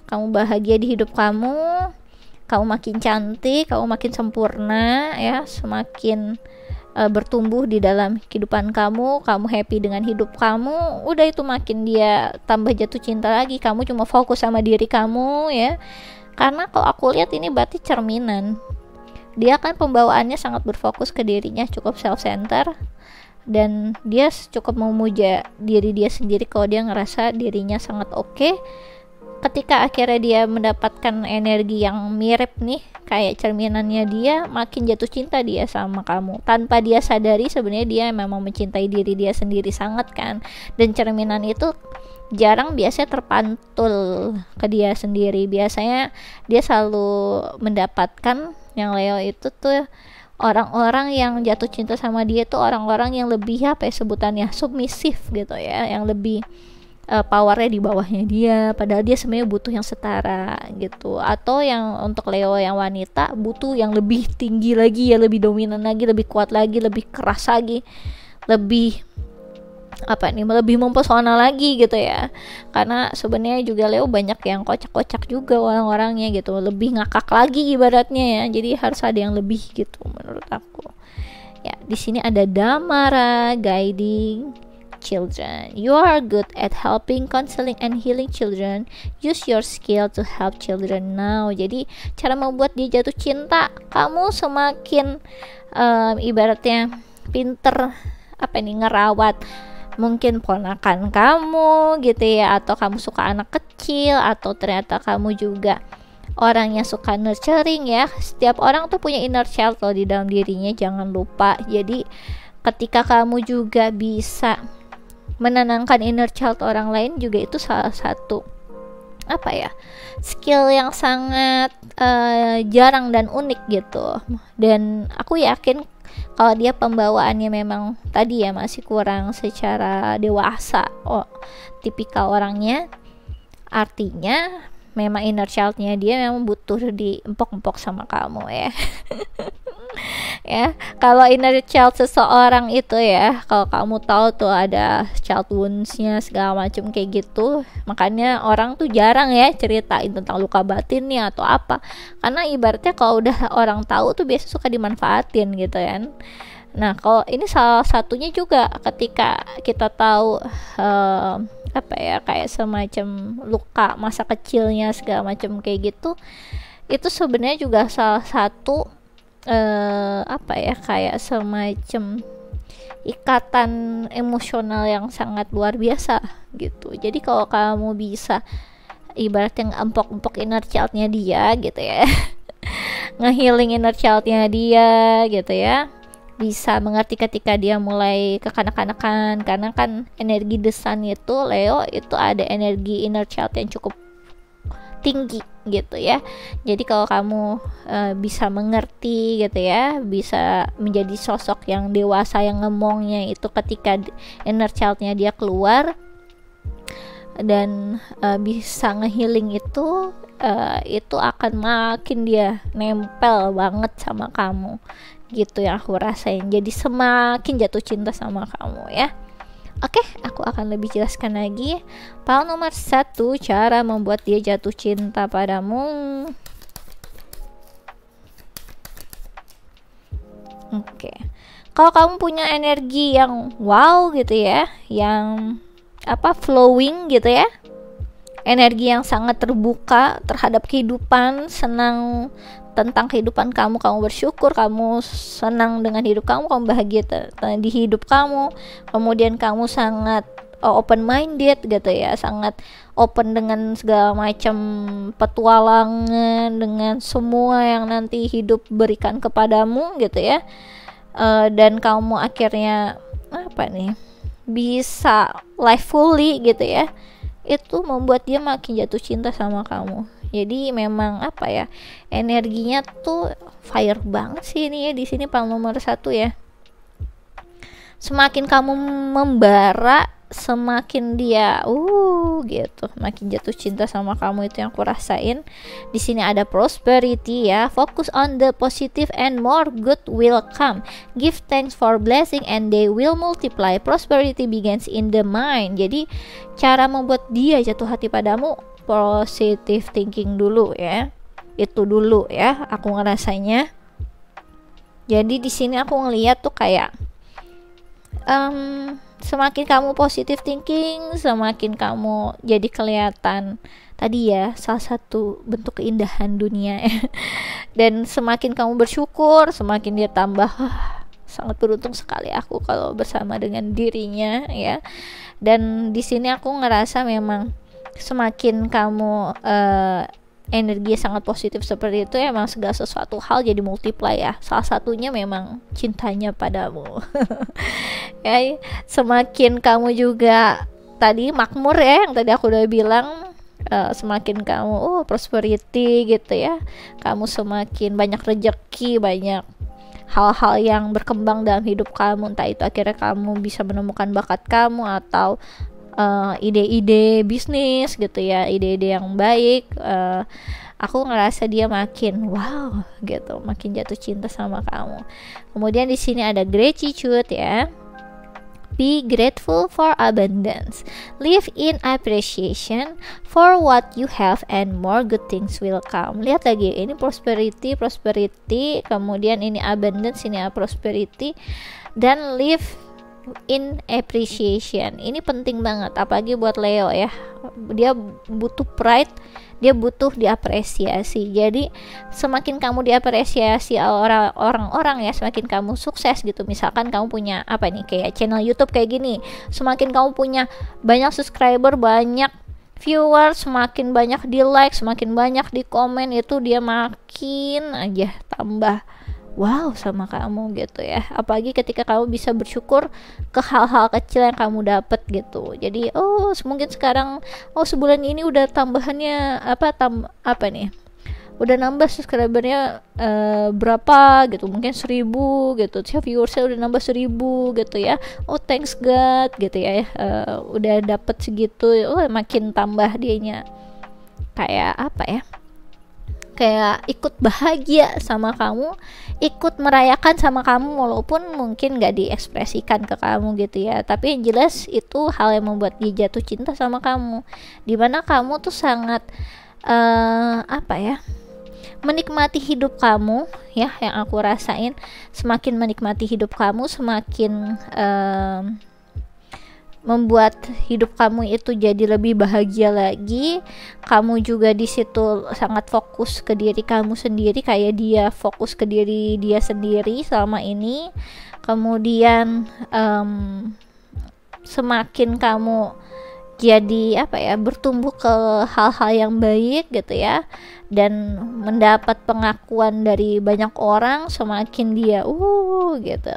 Kamu bahagia di hidup kamu makin cantik, kamu makin sempurna ya, semakin bertumbuh di dalam kehidupan kamu happy dengan hidup kamu, udah itu makin dia tambah jatuh cinta lagi. Kamu cuma fokus sama diri kamu ya, karena kalau aku lihat ini berarti cerminan. Dia kan pembawaannya sangat berfokus ke dirinya, cukup self-center, dan dia cukup memuja diri dia sendiri kalau dia ngerasa dirinya sangat oke. Ketika akhirnya dia mendapatkan energi yang mirip nih kayak cerminannya dia, makin jatuh cinta dia sama kamu. Tanpa dia sadari sebenarnya dia memang mencintai diri dia sendiri sangat kan. Dan cerminan itu jarang biasanya terpantul ke dia sendiri. Biasanya dia selalu mendapatkan, yang Leo itu tuh orang-orang yang jatuh cinta sama dia tuh orang-orang yang lebih sebutannya submisif gitu ya, yang lebih powernya di bawahnya dia, padahal dia sebenarnya butuh yang setara gitu. Atau yang untuk Leo yang wanita butuh yang lebih tinggi lagi ya, lebih dominan lagi, lebih kuat lagi, lebih keras lagi, lebih lebih mempesona lagi gitu ya. Karena sebenarnya juga Leo banyak yang kocak-kocak juga orang-orangnya gitu, lebih ngakak lagi ibaratnya ya. Jadi harus ada yang lebih gitu menurut aku. Ya, di sini ada Damara guiding children. You are good at helping, counseling, and healing children. Use your skill to help children now. Jadi cara membuat dia jatuh cinta, kamu semakin ibaratnya pinter ngerawat mungkin ponakan kamu gitu ya, atau kamu suka anak kecil, atau ternyata kamu juga orang yang suka nurturing ya. Setiap orang tuh punya inner child loh di dalam dirinya, jangan lupa. Jadi ketika kamu juga bisa menenangkan inner child orang lain juga, itu salah satu skill yang sangat jarang dan unik gitu. Dan aku yakin kalau dia pembawaannya memang tadi ya masih kurang secara dewasa, tipikal orangnya, Artinya memang inner childnya dia memang butuh diempok-empok sama kamu ya. Ya, kalau inner child seseorang itu ya, kalau kamu tahu tuh ada child wounds-nya segala macam kayak gitu, makanya orang tuh jarang ya ceritain tentang luka batinnya atau apa, karena ibaratnya kalau udah orang tahu tuh biasa suka dimanfaatin gitu kan. Nah, kalau ini salah satunya juga ketika kita tahu apa ya, kayak semacam luka masa kecilnya segala macam kayak gitu, itu sebenarnya juga salah satu apa ya, kayak semacam ikatan emosional yang sangat luar biasa gitu. Jadi kalau kamu bisa ibaratnya empok-empok inner childnya dia gitu ya, ngehealing inner childnya dia gitu ya, bisa mengerti ketika dia mulai kekanak-kanakan, karena kan energi desan itu Leo itu ada energi inner child yang cukup tinggi gitu ya. Jadi kalau kamu bisa mengerti gitu ya, bisa menjadi sosok yang dewasa yang ngemongnya itu ketika inner childnya dia keluar dan bisa ngehealing itu akan makin dia nempel banget sama kamu gitu yang aku rasain. Jadi semakin jatuh cinta sama kamu ya. Oke, aku akan lebih jelaskan lagi. Pal nomor 1, cara membuat dia jatuh cinta padamu. Oke. Kalau kamu punya energi yang wow gitu ya, yang flowing gitu ya, energi yang sangat terbuka terhadap kehidupan, senang tentang kehidupan kamu bersyukur, kamu senang dengan hidup kamu bahagia di hidup kamu, kemudian kamu sangat open minded gitu ya, sangat open dengan segala macam petualangan, dengan semua yang nanti hidup berikan kepadamu gitu ya. Dan kamu akhirnya bisa live fully gitu ya, itu membuat dia makin jatuh cinta sama kamu. Jadi memang energinya tuh fire banget sih ini ya, di sini pal nomor 1 ya. Semakin kamu membara, semakin dia gitu makin jatuh cinta sama kamu, itu yang aku rasain. Di sini ada prosperity ya, focus on the positive and more good will come, give thanks for blessing and they will multiply, prosperity begins in the mind. Jadi cara membuat dia jatuh hati padamu, positive thinking dulu ya, itu dulu ya aku ngerasanya. Jadi di sini aku ngeliat tuh kayak semakin kamu positive thinking, semakin kamu jadi kelihatan tadi ya salah satu bentuk keindahan dunia ya. Dan semakin kamu bersyukur, semakin dia tambah sangat beruntung sekali aku kalau bersama dengan dirinya ya. Dan di sini aku ngerasa memang semakin kamu energi sangat positif seperti itu, emang segala sesuatu hal jadi multiply ya. Salah satunya memang cintanya padamu. Ya, semakin kamu juga tadi makmur ya, yang tadi aku udah bilang, semakin kamu prosperity gitu ya, kamu semakin banyak rezeki, banyak hal-hal yang berkembang dalam hidup kamu, entah itu akhirnya kamu bisa menemukan bakat kamu atau ide-ide bisnis gitu ya, ide-ide yang baik. Aku ngerasa dia makin wow gitu, makin jatuh cinta sama kamu. Kemudian di sini ada gratitude ya. Be grateful for abundance. Live in appreciation for what you have and more good things will come. Lihat lagi, ini prosperity, kemudian ini abundance, ini prosperity, dan live in appreciation. Ini penting banget apalagi buat Leo ya. Dia butuh pride, dia butuh diapresiasi. Jadi semakin kamu diapresiasi orang-orang ya, semakin kamu sukses gitu. Misalkan kamu punya kayak channel YouTube kayak gini, semakin kamu punya banyak subscriber, banyak viewer, semakin banyak di like, semakin banyak di komen, itu dia makin aja tambah wow sama kamu gitu ya. Apalagi ketika kamu bisa bersyukur ke hal-hal kecil yang kamu dapat gitu. Jadi mungkin sekarang sebulan ini udah tambahannya udah nambah subscribernya berapa gitu, mungkin 1.000 gitu, viewersnya udah nambah 1.000 gitu ya, oh thanks God gitu ya, udah dapet segitu, oh makin tambah dianya kayak apa ya, kayak ikut bahagia sama kamu, ikut merayakan sama kamu, walaupun mungkin gak diekspresikan ke kamu gitu ya, tapi yang jelas itu hal yang membuat dia jatuh cinta sama kamu, dimana kamu tuh sangat apa ya, menikmati hidup kamu ya, yang aku rasain semakin menikmati hidup kamu, semakin membuat hidup kamu itu jadi lebih bahagia lagi. Kamu juga di situ sangat fokus ke diri kamu sendiri, kayak dia fokus ke diri dia sendiri selama ini. Kemudian semakin kamu jadi apa ya, bertumbuh ke hal-hal yang baik gitu ya, dan mendapat pengakuan dari banyak orang, semakin dia gitu,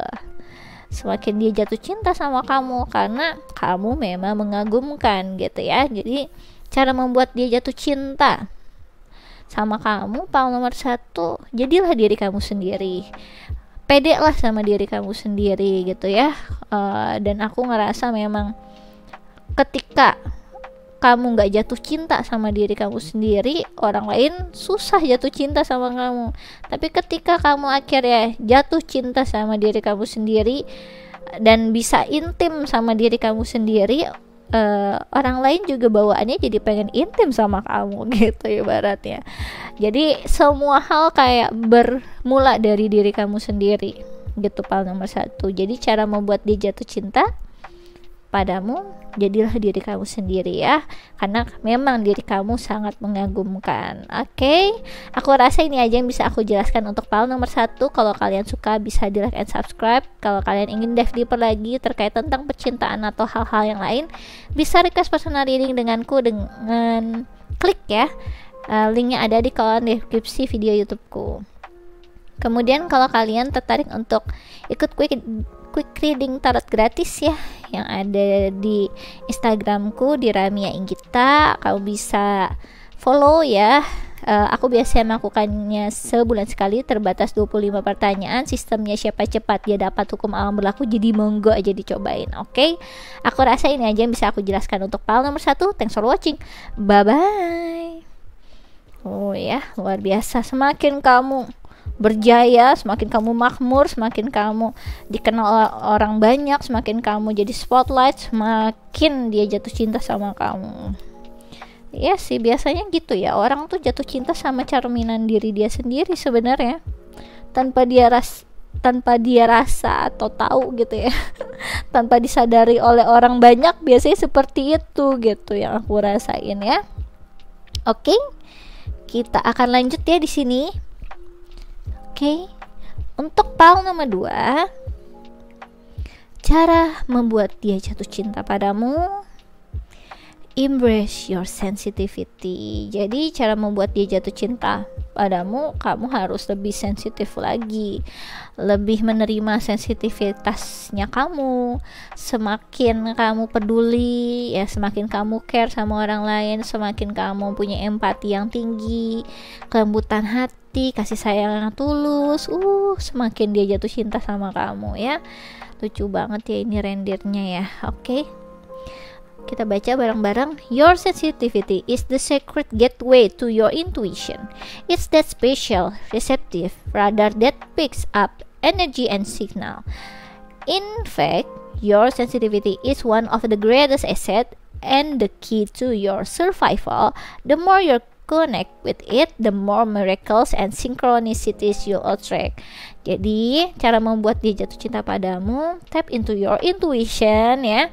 semakin dia jatuh cinta sama kamu karena kamu memang mengagumkan gitu ya. Jadi cara membuat dia jatuh cinta sama kamu, nomor 1, jadilah diri kamu sendiri, pede lah sama diri kamu sendiri gitu ya. Dan aku ngerasa memang ketika kamu gak jatuh cinta sama diri kamu sendiri, orang lain susah jatuh cinta sama kamu. Tapi ketika kamu akhirnya jatuh cinta sama diri kamu sendiri dan bisa intim sama diri kamu sendiri, orang lain juga bawaannya jadi pengen intim sama kamu gitu ibaratnya. Jadi semua hal kayak bermula dari diri kamu sendiri gitu, nomor 1. Jadi cara membuat dia jatuh cinta padamu, jadilah diri kamu sendiri ya, karena memang diri kamu sangat mengagumkan. Oke, aku rasa ini aja yang bisa aku jelaskan untuk nomor 1. Kalau kalian suka bisa di like and subscribe. Kalau kalian ingin dive deeper lagi terkait tentang percintaan atau hal-hal yang lain, bisa request personal reading denganku dengan klik ya, linknya ada di kolom deskripsi video YouTubeku. Kemudian kalau kalian tertarik untuk ikut quick reading tarot gratis ya, yang ada di Instagramku di Ramia Inggita, kamu bisa follow ya. Aku biasanya melakukannya sebulan sekali, terbatas 25 pertanyaan, sistemnya siapa cepat dia dapat, hukum alam berlaku, jadi monggo aja dicobain. Oke, aku rasa ini aja yang bisa aku jelaskan untuk nomor 1. Thanks for watching, bye bye. Oh ya, luar biasa, semakin kamu berjaya, semakin kamu makmur, semakin kamu dikenal orang banyak, semakin kamu jadi spotlight, semakin dia jatuh cinta sama kamu. Ya sih, biasanya gitu ya, orang tuh jatuh cinta sama cerminan diri dia sendiri sebenarnya, tanpa dia rasa atau tahu gitu ya. Tanpa disadari oleh orang banyak, biasanya seperti itu gitu yang aku rasain ya. Oke, kita akan lanjut ya di sini. Oke, untuk nomor 2, cara membuat dia jatuh cinta padamu, embrace your sensitivity. Jadi cara membuat dia jatuh cinta padamu, kamu harus lebih sensitif lagi, lebih menerima sensitivitasnya kamu. Semakin kamu peduli ya, semakin kamu care sama orang lain, semakin kamu punya empati yang tinggi, kelembutan hati, kasih sayang yang tulus, semakin dia jatuh cinta sama kamu ya. Lucu banget ya ini rendernya ya. Oke, kita baca bareng-bareng. Your sensitivity is the secret gateway to your intuition. It's that special, receptive radar that picks up energy and signal. In fact, your sensitivity is one of the greatest assets and the key to your survival. The more you connect with it, the more miracles and synchronicities you'll attract. Jadi, cara membuat dia jatuh cinta padamu, tap into your intuition ya.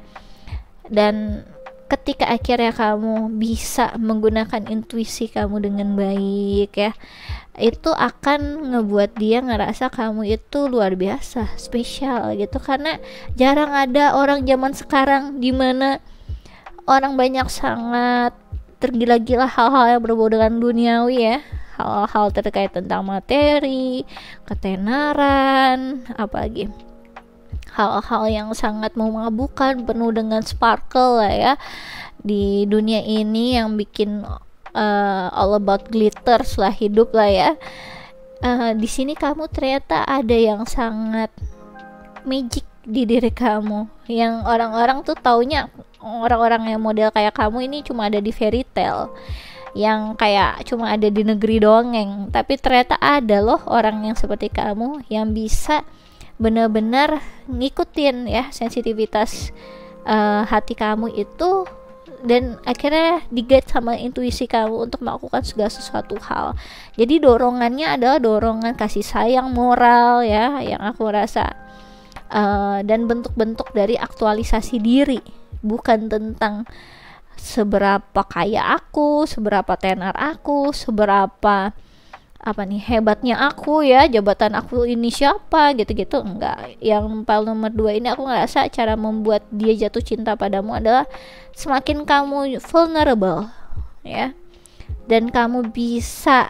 Dan ketika akhirnya kamu bisa menggunakan intuisi kamu dengan baik ya, itu akan ngebuat dia ngerasa kamu itu luar biasa, spesial gitu. Karena jarang ada orang zaman sekarang dimana orang banyak sangat tergila-gila hal-hal yang berbau dengan duniawi ya, hal-hal terkait tentang materi, ketenaran, apalagi hal-hal yang sangat memabukkan, penuh dengan sparkle lah ya di dunia ini, yang bikin all about glitters lah hidup lah ya. Di sini kamu ternyata ada yang sangat magic di diri kamu, yang orang-orang tuh taunya orang-orang yang model kayak kamu ini cuma ada di fairy tale, yang kayak cuma ada di negeri dongeng. Tapi ternyata ada loh orang yang seperti kamu yang bisa benar-benar ngikutin ya sensitivitas hati kamu itu, dan akhirnya di-guide sama intuisi kamu untuk melakukan segala sesuatu hal. Jadi dorongannya adalah dorongan kasih sayang moral ya, yang aku rasa dan bentuk-bentuk dari aktualisasi diri, bukan tentang seberapa kaya aku, seberapa tenar aku, seberapa apa nih hebatnya aku ya, jabatan aku ini siapa gitu-gitu, enggak. Yang paling nomor 2 ini aku ngerasa cara membuat dia jatuh cinta padamu adalah semakin kamu vulnerable ya, dan kamu bisa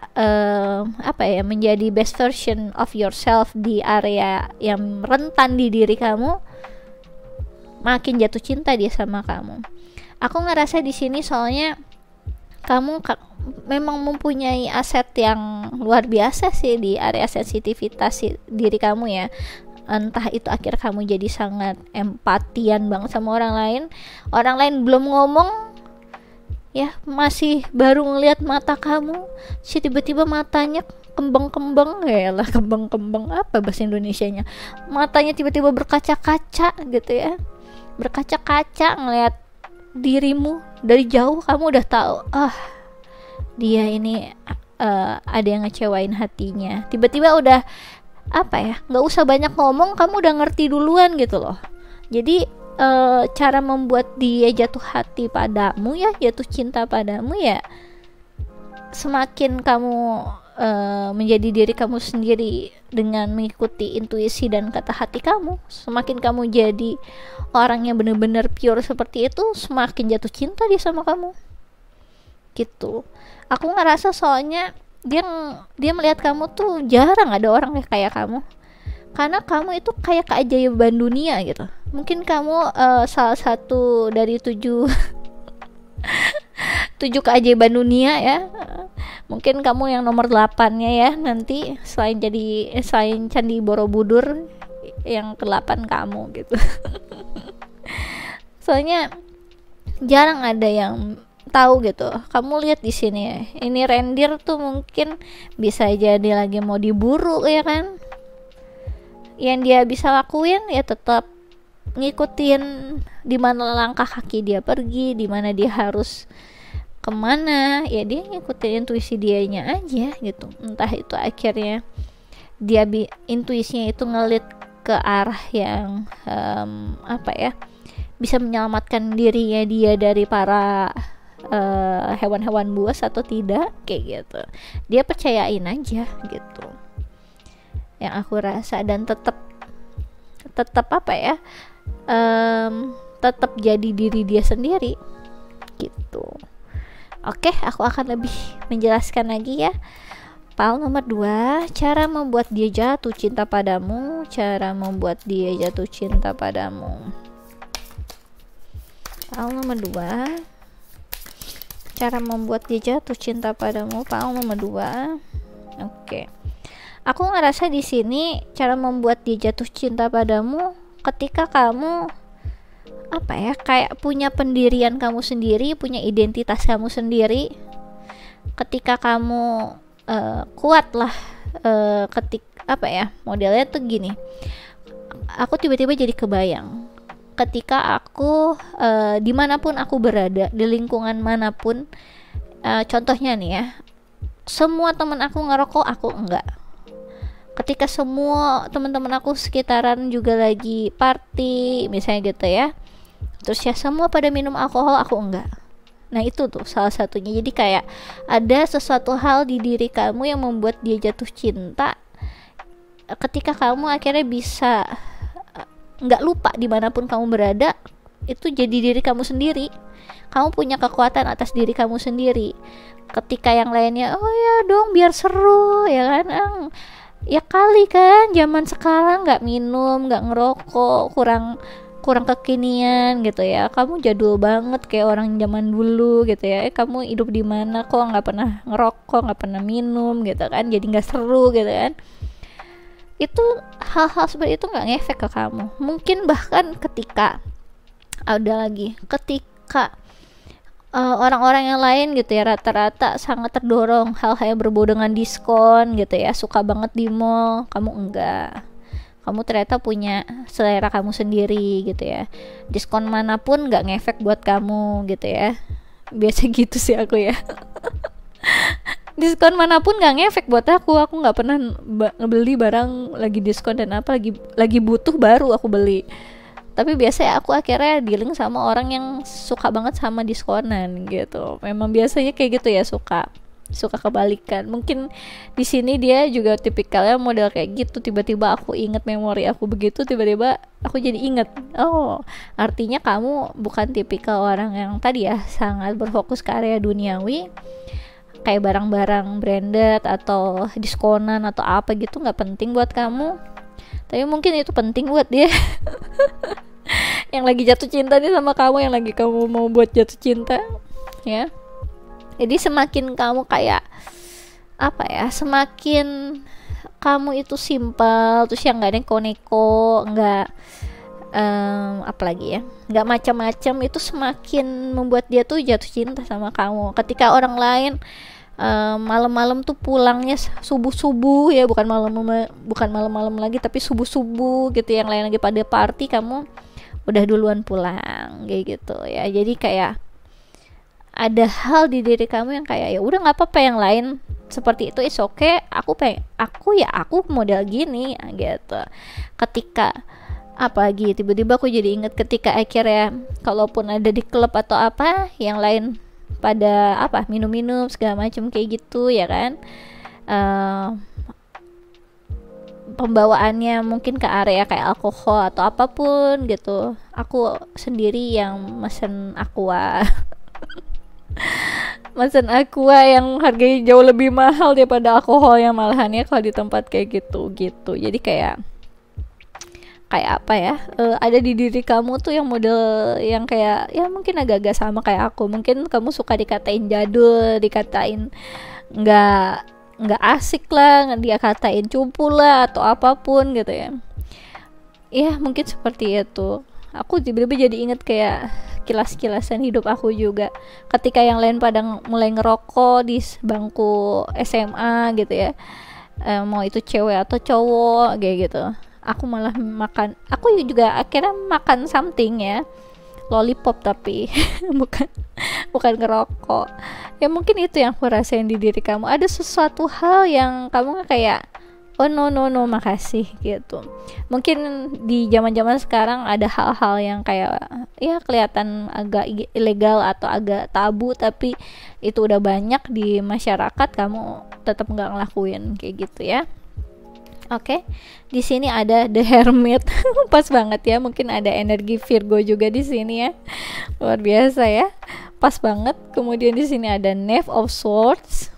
menjadi best version of yourself di area yang rentan di diri kamu, makin jatuh cinta dia sama kamu. Aku ngerasa di sini soalnya kamu memang mempunyai aset yang luar biasa sih di area sensitivitas diri kamu ya. Entah itu akhir kamu jadi sangat empatian banget sama orang lain belum ngomong ya, masih baru ngelihat mata kamu sih, tiba-tiba matanya kembang-kembang, ya lah kembang-kembang apa bahasa Indonesianya, matanya tiba-tiba berkaca-kaca gitu ya, berkaca-kaca ngelihat dirimu dari jauh. Kamu udah tahu dia ini ada yang ngecewain hatinya. Tiba-tiba udah nggak usah banyak ngomong, kamu udah ngerti duluan gitu loh. Jadi cara membuat dia jatuh hati padamu ya, jatuh cinta padamu ya, semakin kamu menjadi diri kamu sendiri dengan mengikuti intuisi dan kata hati kamu, semakin kamu jadi orang yang benar-benar pure seperti itu, semakin jatuh cinta dia sama kamu gitu. Aku ngerasa soalnya dia melihat kamu tuh jarang ada orang kayak kamu, karena kamu itu kayak keajaiban dunia gitu. Mungkin kamu salah satu dari 7 keajaiban dunia ya. Mungkin kamu yang nomor 8-nya ya nanti, selain Candi Borobudur, yang ke-8 kamu gitu. Soalnya jarang ada yang tahu gitu. Kamu lihat di sini ya, ini reindeer tuh mungkin bisa jadi lagi mau diburu ya kan. Yang dia bisa lakuin ya tetap ngikutin di mana langkah kaki dia pergi, di mana dia harus kemana, ya dia ngikutin intuisi dianya aja gitu. Entah itu akhirnya dia intuisinya itu ngelit ke arah yang bisa menyelamatkan dirinya dia dari para hewan-hewan buas atau tidak, kayak gitu. Dia percayain aja gitu, yang aku rasa. Dan tetap tetap jadi diri dia sendiri gitu. Oke, aku akan lebih menjelaskan lagi ya. Pal nomor 2, cara membuat dia jatuh cinta padamu. Cara membuat dia jatuh cinta padamu. Pal nomor 2, cara membuat dia jatuh cinta padamu. Pal nomor 2. Oke. Aku ngerasa di sini cara membuat dia jatuh cinta padamu ketika kamu kayak punya pendirian kamu sendiri, punya identitas kamu sendiri. Ketika kamu kuat lah, modelnya tuh gini. Aku tiba-tiba jadi kebayang ketika aku dimanapun aku berada, di lingkungan manapun, contohnya nih ya, semua teman aku ngerokok, aku enggak. Ketika semua teman-teman aku sekitaran juga lagi party misalnya gitu ya, terus ya semua pada minum alkohol, aku enggak. Nah itu tuh salah satunya. Jadi kayak ada sesuatu hal di diri kamu yang membuat dia jatuh cinta, ketika kamu akhirnya bisa nggak lupa dimanapun kamu berada, itu jadi diri kamu sendiri. Kamu punya kekuatan atas diri kamu sendiri. Ketika yang lainnya, oh ya dong biar seru ya kan, ya kali kan zaman sekarang nggak minum, nggak ngerokok, kurang kurang kekinian gitu ya, kamu jadul banget kayak orang zaman dulu gitu ya, kamu hidup di mana kok nggak pernah ngerokok, nggak pernah minum gitu kan, jadi nggak seru gitu kan. Itu hal-hal seperti itu nggak ngefek ke kamu. Mungkin bahkan ketika ada lagi ketika orang-orang yang lain gitu ya rata-rata sangat terdorong hal-hal yang berbau dengan diskon gitu ya, suka banget di mall, kamu enggak. Kamu ternyata punya selera kamu sendiri gitu ya, diskon manapun nggak ngefek buat kamu gitu ya, biasa gitu sih aku ya. Diskon manapun nggak ngefek buat aku nggak pernah beli barang lagi diskon dan apa lagi butuh baru aku beli. Tapi biasanya aku akhirnya dealing sama orang yang suka banget sama diskonan gitu. Memang biasanya kayak gitu ya, suka kebalikan. Mungkin di sini dia juga tipikalnya model kayak gitu. Tiba-tiba aku inget memori aku begitu, tiba-tiba aku jadi inget, oh artinya kamu bukan tipikal orang yang tadi ya sangat berfokus ke area duniawi, kayak barang-barang branded atau diskonan atau apa gitu nggak penting buat kamu. Tapi mungkin itu penting buat dia. Yang lagi jatuh cinta nih sama kamu, yang lagi kamu mau buat jatuh cinta ya. Jadi semakin kamu kayak apa ya, semakin kamu itu simpel, terus yang nggak neko-neko, nggak apalagi ya, nggak macam-macam, itu semakin membuat dia tuh jatuh cinta sama kamu. Ketika orang lain malam-malam tuh pulangnya subuh-subuh ya, bukan malam-malam lagi tapi subuh-subuh gitu, yang lain lagi pada party, kamu udah duluan pulang kayak gitu ya. Jadi kayak ada hal di diri kamu yang kayak ya udah nggak apa-apa yang lain seperti itu, is okay, aku model gini gitu. Ketika apalagi tiba-tiba aku jadi inget ketika akhirnya kalaupun ada di klub atau apa, yang lain pada apa minum-minum segala macam kayak gitu ya kan, pembawaannya mungkin ke area kayak alkohol atau apapun gitu, aku sendiri yang mesen aqua. Mesen aqua yang harganya jauh lebih mahal daripada alkohol yang malahannya kalau di tempat kayak gitu. Jadi kayak apa ya, ada di diri kamu tuh yang model yang kayak ya mungkin agak-agak sama kayak aku. Mungkin kamu suka dikatain jadul, dikatain nggak asik lah, dia katain cupu lah atau apapun gitu ya. Ya mungkin seperti itu. Aku tiba-tiba jadi inget kayak kilas-kilasan hidup aku juga ketika yang lain pada mulai ngerokok di bangku SMA gitu ya, mau itu cewek atau cowok kayak gitu, aku malah aku juga akhirnya makan something ya, lollipop tapi bukan ngerokok. Ya mungkin itu yang aku rasain di diri kamu, ada sesuatu hal yang kamu kayak oh no makasih gitu. Mungkin di zaman-zaman sekarang ada hal-hal yang kayak ya kelihatan agak ilegal atau agak tabu, tapi itu udah banyak di masyarakat, kamu tetap nggak ngelakuin kayak gitu ya. Oke, di sini ada The Hermit. Pas banget ya, mungkin ada energi Virgo juga di sini ya. Luar biasa ya. Pas banget. Kemudian di sini ada Knave of Swords.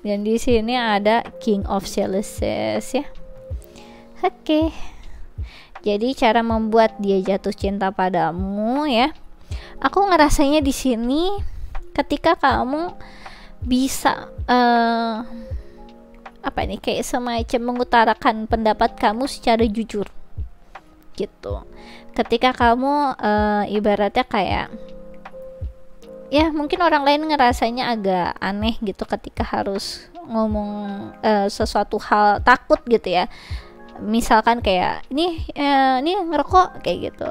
Dan di sini ada King of Chalices ya. Oke. Jadi cara membuat dia jatuh cinta padamu ya. Aku ngerasanya di sini ketika kamu bisa apa nih, kayak semacam mengutarakan pendapat kamu secara jujur gitu. Ketika kamu ibaratnya kayak ya mungkin orang lain ngerasanya agak aneh gitu ketika harus ngomong sesuatu hal, takut gitu ya, misalkan kayak ini ngerokok kayak gitu,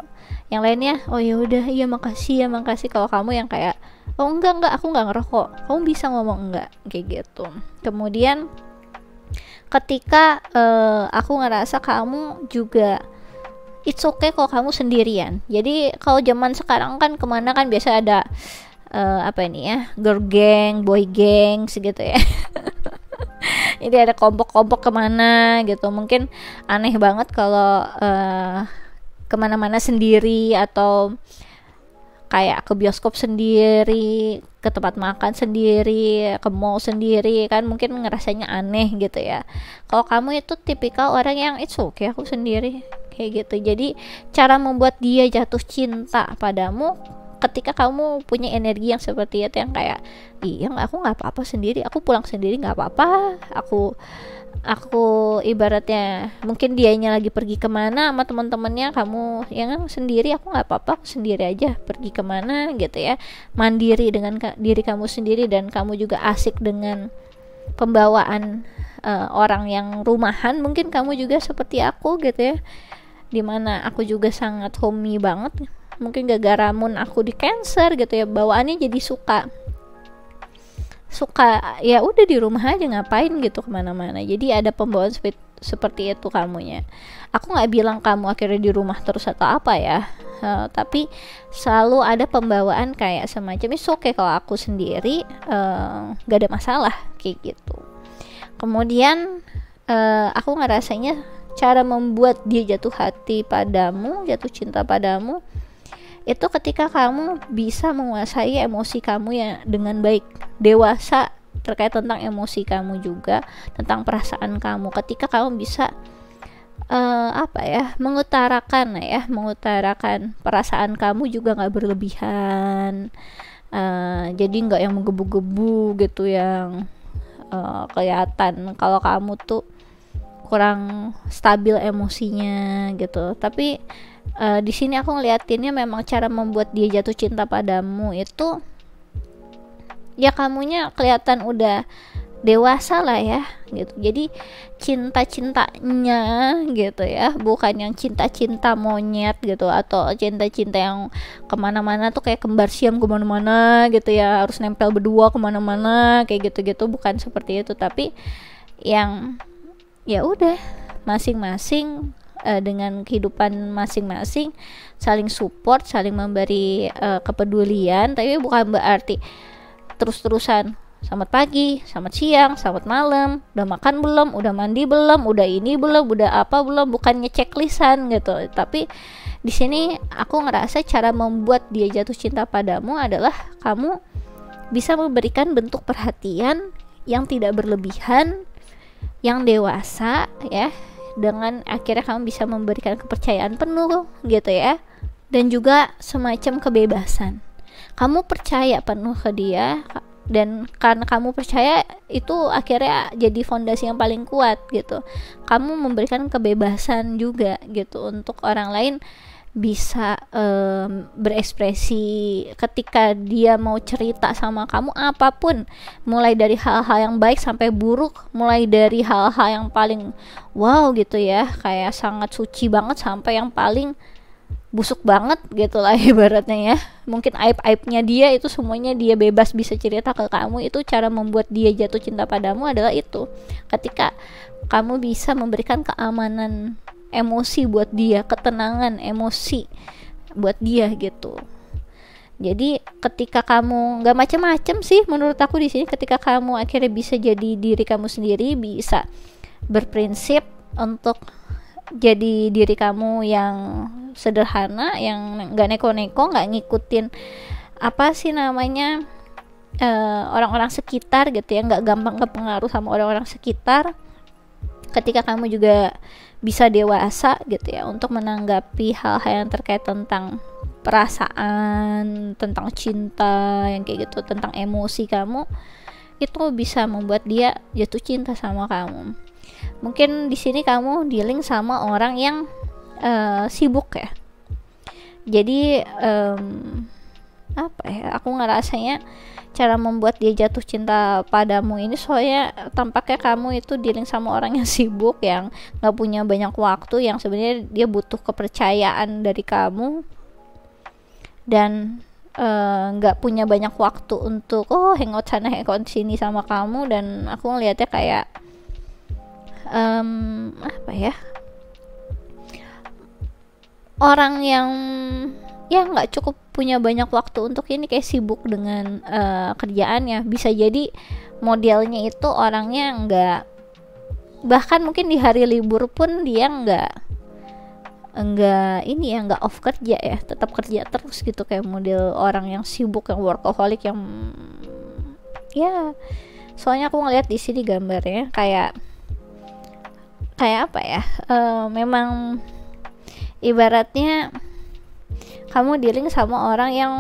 yang lainnya oh ya udah iya makasih. Kalau kamu yang kayak oh enggak aku nggak ngerokok, kamu bisa ngomong enggak kayak gitu. Kemudian ketika aku ngerasa kamu juga it's okay kalau kamu sendirian. Jadi kalau zaman sekarang kan kemana kan biasa ada apa ini ya, girl gang, boy gang segitu ya. Jadi ada kelompok-kelompok kemana gitu. Mungkin aneh banget kalau kemana-mana sendiri, atau kayak ke bioskop sendiri, ke tempat makan sendiri, ke mall sendiri kan, mungkin ngerasanya aneh gitu ya. Kalau kamu itu tipikal orang yang it's okay aku sendiri kayak gitu. Jadi cara membuat dia jatuh cinta padamu ketika kamu punya energi yang seperti itu, yang kayak iya aku nggak apa-apa sendiri, aku pulang sendiri nggak apa-apa, aku ibaratnya mungkin dianya lagi pergi kemana sama teman-temannya, kamu yang sendiri, aku nggak apa-apa, aku sendiri aja pergi kemana gitu ya, mandiri dengan diri kamu sendiri, dan kamu juga asik dengan pembawaan orang yang rumahan. Mungkin kamu juga seperti aku gitu ya, dimana aku juga sangat homey banget, mungkin gara-gara moon aku di Cancer gitu ya, bawaannya jadi suka ya udah di rumah aja, ngapain gitu kemana-mana. Jadi ada pembawaan seperti itu kamunya. Aku nggak bilang kamu akhirnya di rumah terus atau apa ya, tapi selalu ada pembawaan kayak semacam itu. Oke, kalau aku sendiri nggak ada masalah kayak gitu. Kemudian aku ngerasanya cara membuat dia jatuh hati padamu, jatuh cinta padamu, itu ketika kamu bisa menguasai emosi kamu ya dengan baik, dewasa terkait tentang emosi kamu juga, tentang perasaan kamu. Ketika kamu bisa mengutarakan perasaan kamu juga nggak berlebihan, jadi nggak yang menggebu-gebu gitu, yang kelihatan kalau kamu tuh kurang stabil emosinya gitu. Tapi di sini aku ngeliatinnya memang cara membuat dia jatuh cinta padamu itu ya kamunya kelihatan udah dewasa lah ya gitu. Jadi cinta-cintanya gitu ya, bukan yang cinta-cinta monyet gitu, atau cinta-cinta yang kemana-mana tuh kayak kembar siam kemana-mana gitu ya, harus nempel berdua kemana-mana kayak gitu-gitu, bukan seperti itu. Tapi yang ya udah masing-masing dengan kehidupan masing-masing, saling support, saling memberi kepedulian. Tapi bukan berarti terus-terusan selamat pagi, selamat siang, selamat malam, udah makan belum, udah mandi belum, udah ini belum, udah apa belum, bukannya checklistan gitu. Tapi di sini aku ngerasa cara membuat dia jatuh cinta padamu adalah kamu bisa memberikan bentuk perhatian yang tidak berlebihan, yang dewasa ya, dengan akhirnya kamu bisa memberikan kepercayaan penuh gitu ya, dan juga semacam kebebasan. Kamu percaya penuh ke dia, dan karena kamu percaya itu akhirnya jadi fondasi yang paling kuat gitu. Kamu memberikan kebebasan juga gitu untuk orang lain bisa berekspresi ketika dia mau cerita sama kamu apapun, mulai dari hal-hal yang baik sampai buruk, mulai dari hal-hal yang paling wow gitu ya, kayak sangat suci banget, sampai yang paling busuk banget gitu lah ibaratnya ya. Mungkin aib-aibnya dia itu semuanya dia bebas bisa cerita ke kamu. Itu cara membuat dia jatuh cinta padamu adalah itu, ketika kamu bisa memberikan keamanan emosi buat dia, ketenangan emosi buat dia gitu. Jadi ketika kamu nggak macem-macem sih menurut aku di sini, ketika kamu akhirnya bisa jadi diri kamu sendiri, bisa berprinsip untuk jadi diri kamu yang sederhana, yang nggak neko-neko, nggak ngikutin apa sih namanya orang-orang sekitar gitu ya, nggak gampang kepengaruh sama orang-orang sekitar. Ketika kamu juga bisa dewasa gitu ya untuk menanggapi hal-hal yang terkait tentang perasaan, tentang cinta yang kayak gitu, tentang emosi kamu, itu bisa membuat dia jatuh cinta sama kamu. Mungkin di sini kamu dealing sama orang yang sibuk ya. Jadi apa ya? Aku ngerasanya cara membuat dia jatuh cinta padamu ini soalnya tampaknya kamu itu dealing sama orang yang sibuk, yang nggak punya banyak waktu, yang sebenarnya dia butuh kepercayaan dari kamu, dan nggak punya banyak waktu untuk hangout sana hangout sini sama kamu. Dan aku ngelihatnya kayak apa ya, orang yang ya nggak cukup punya banyak waktu untuk ini, kayak sibuk dengan kerjaannya. Bisa jadi modelnya itu orangnya nggak, bahkan mungkin di hari libur pun dia nggak ini ya, nggak off kerja ya, tetap kerja terus gitu, kayak model orang yang sibuk, yang workaholic, yang ya. Soalnya aku ngeliat di sini gambarnya kayak apa ya, memang Ibaratnya kamu dealing sama orang yang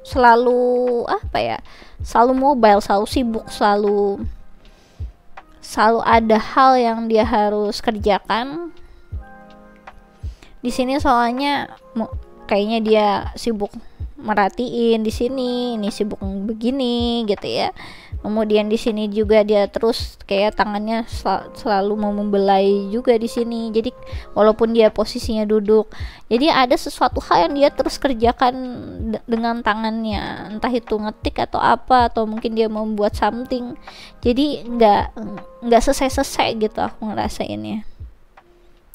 selalu apa ya, selalu mobile, selalu sibuk, selalu ada hal yang dia harus kerjakan di sini. Soalnya kayaknya dia sibuk merhatiin di sini, ini sibuk begini gitu ya. Kemudian di sini juga dia terus kayak tangannya selalu mau membelai juga di sini. Jadi walaupun dia posisinya duduk, jadi ada sesuatu hal yang dia terus kerjakan dengan tangannya, entah itu ngetik atau apa, atau mungkin dia membuat something. Jadi nggak selesai gitu aku ngerasainnya.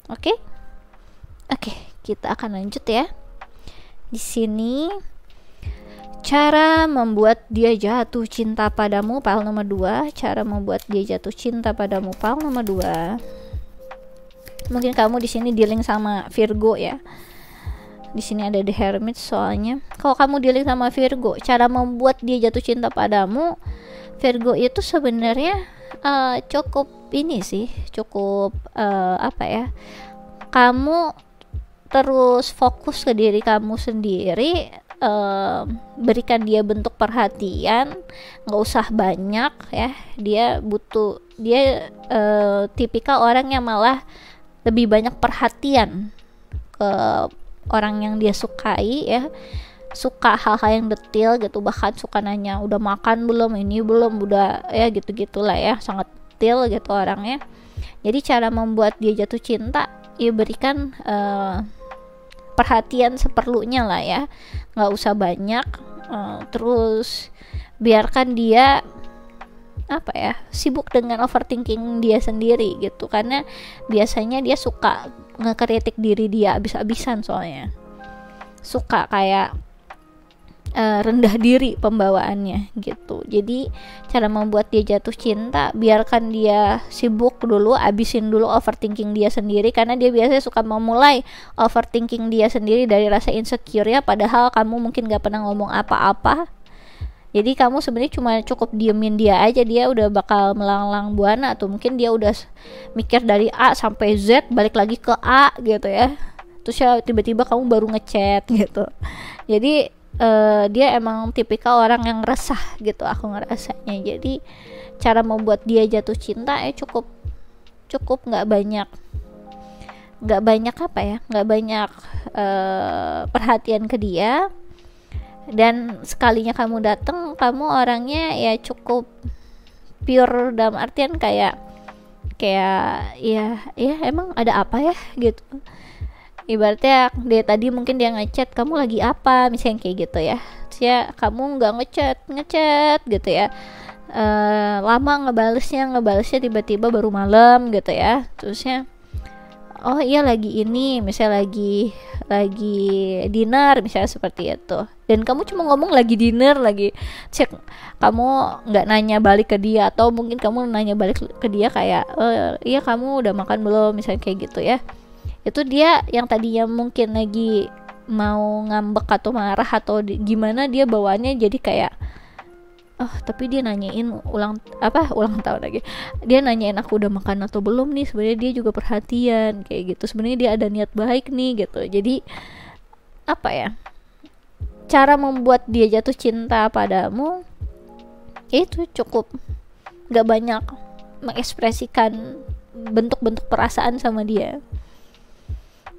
Oke, kita akan lanjut ya. Di sini cara membuat dia jatuh cinta padamu, file nomor 2. Cara membuat dia jatuh cinta padamu, file nomor 2. Mungkin kamu di sini dealing sama Virgo ya. Di sini ada The Hermit soalnya. Kalau kamu dealing sama Virgo, cara membuat dia jatuh cinta padamu, Virgo itu sebenarnya cukup ini sih, cukup apa ya? Kamu terus fokus ke diri kamu sendiri, berikan dia bentuk perhatian, nggak usah banyak ya. Dia tipikal orang yang malah lebih banyak perhatian ke orang yang dia sukai ya, suka hal-hal yang detail gitu, bahkan suka nanya udah makan belum, ini belum, udah ya gitu-gitulah ya, sangat detail gitu orangnya. Jadi cara membuat dia jatuh cinta, ya berikan perhatian seperlunya lah ya, nggak usah banyak. Terus biarkan dia apa ya, sibuk dengan overthinking dia sendiri gitu, karena biasanya dia suka ngekritik diri dia abis-abisan, soalnya suka kayak rendah diri pembawaannya gitu. Jadi cara membuat dia jatuh cinta, biarkan dia sibuk dulu, abisin dulu overthinking dia sendiri, karena dia biasanya suka memulai overthinking dia sendiri dari rasa insecure ya, padahal kamu mungkin gak pernah ngomong apa-apa. Jadi kamu sebenarnya cuma cukup diemin dia aja, dia udah bakal melanglang buana, atau mungkin dia udah mikir dari A sampai Z balik lagi ke A gitu ya, terus ya tiba-tiba kamu baru ngechat gitu. Jadi dia emang tipikal orang yang resah gitu aku ngerasanya. Jadi cara membuat dia jatuh cinta cukup nggak banyak apa ya, nggak banyak perhatian ke dia. Dan sekalinya kamu datang, kamu orangnya ya cukup pure, dalam artian kayak ya emang ada apa ya gitu. Ibaratnya dia tadi mungkin dia ngechat, kamu lagi apa misalnya kayak gitu ya, terus ya kamu nggak ngechat gitu ya, lama ngebalesnya tiba-tiba baru malam gitu ya. Terusnya oh iya lagi ini, misalnya lagi dinner misalnya seperti itu, dan kamu cuma ngomong lagi dinner lagi, cek kamu nggak nanya balik ke dia, atau mungkin kamu nanya balik ke dia kayak iya kamu udah makan belum misalnya kayak gitu ya. Itu dia yang tadinya mungkin lagi mau ngambek atau marah atau gimana, dia bawaannya jadi kayak tapi dia nanyain ulang tahun lagi, dia nanyain aku udah makan atau belum nih, sebenarnya dia juga perhatian kayak gitu, sebenarnya dia ada niat baik nih gitu. Jadi apa ya, cara membuat dia jatuh cinta padamu itu cukup gak banyak mengekspresikan bentuk-bentuk perasaan sama dia,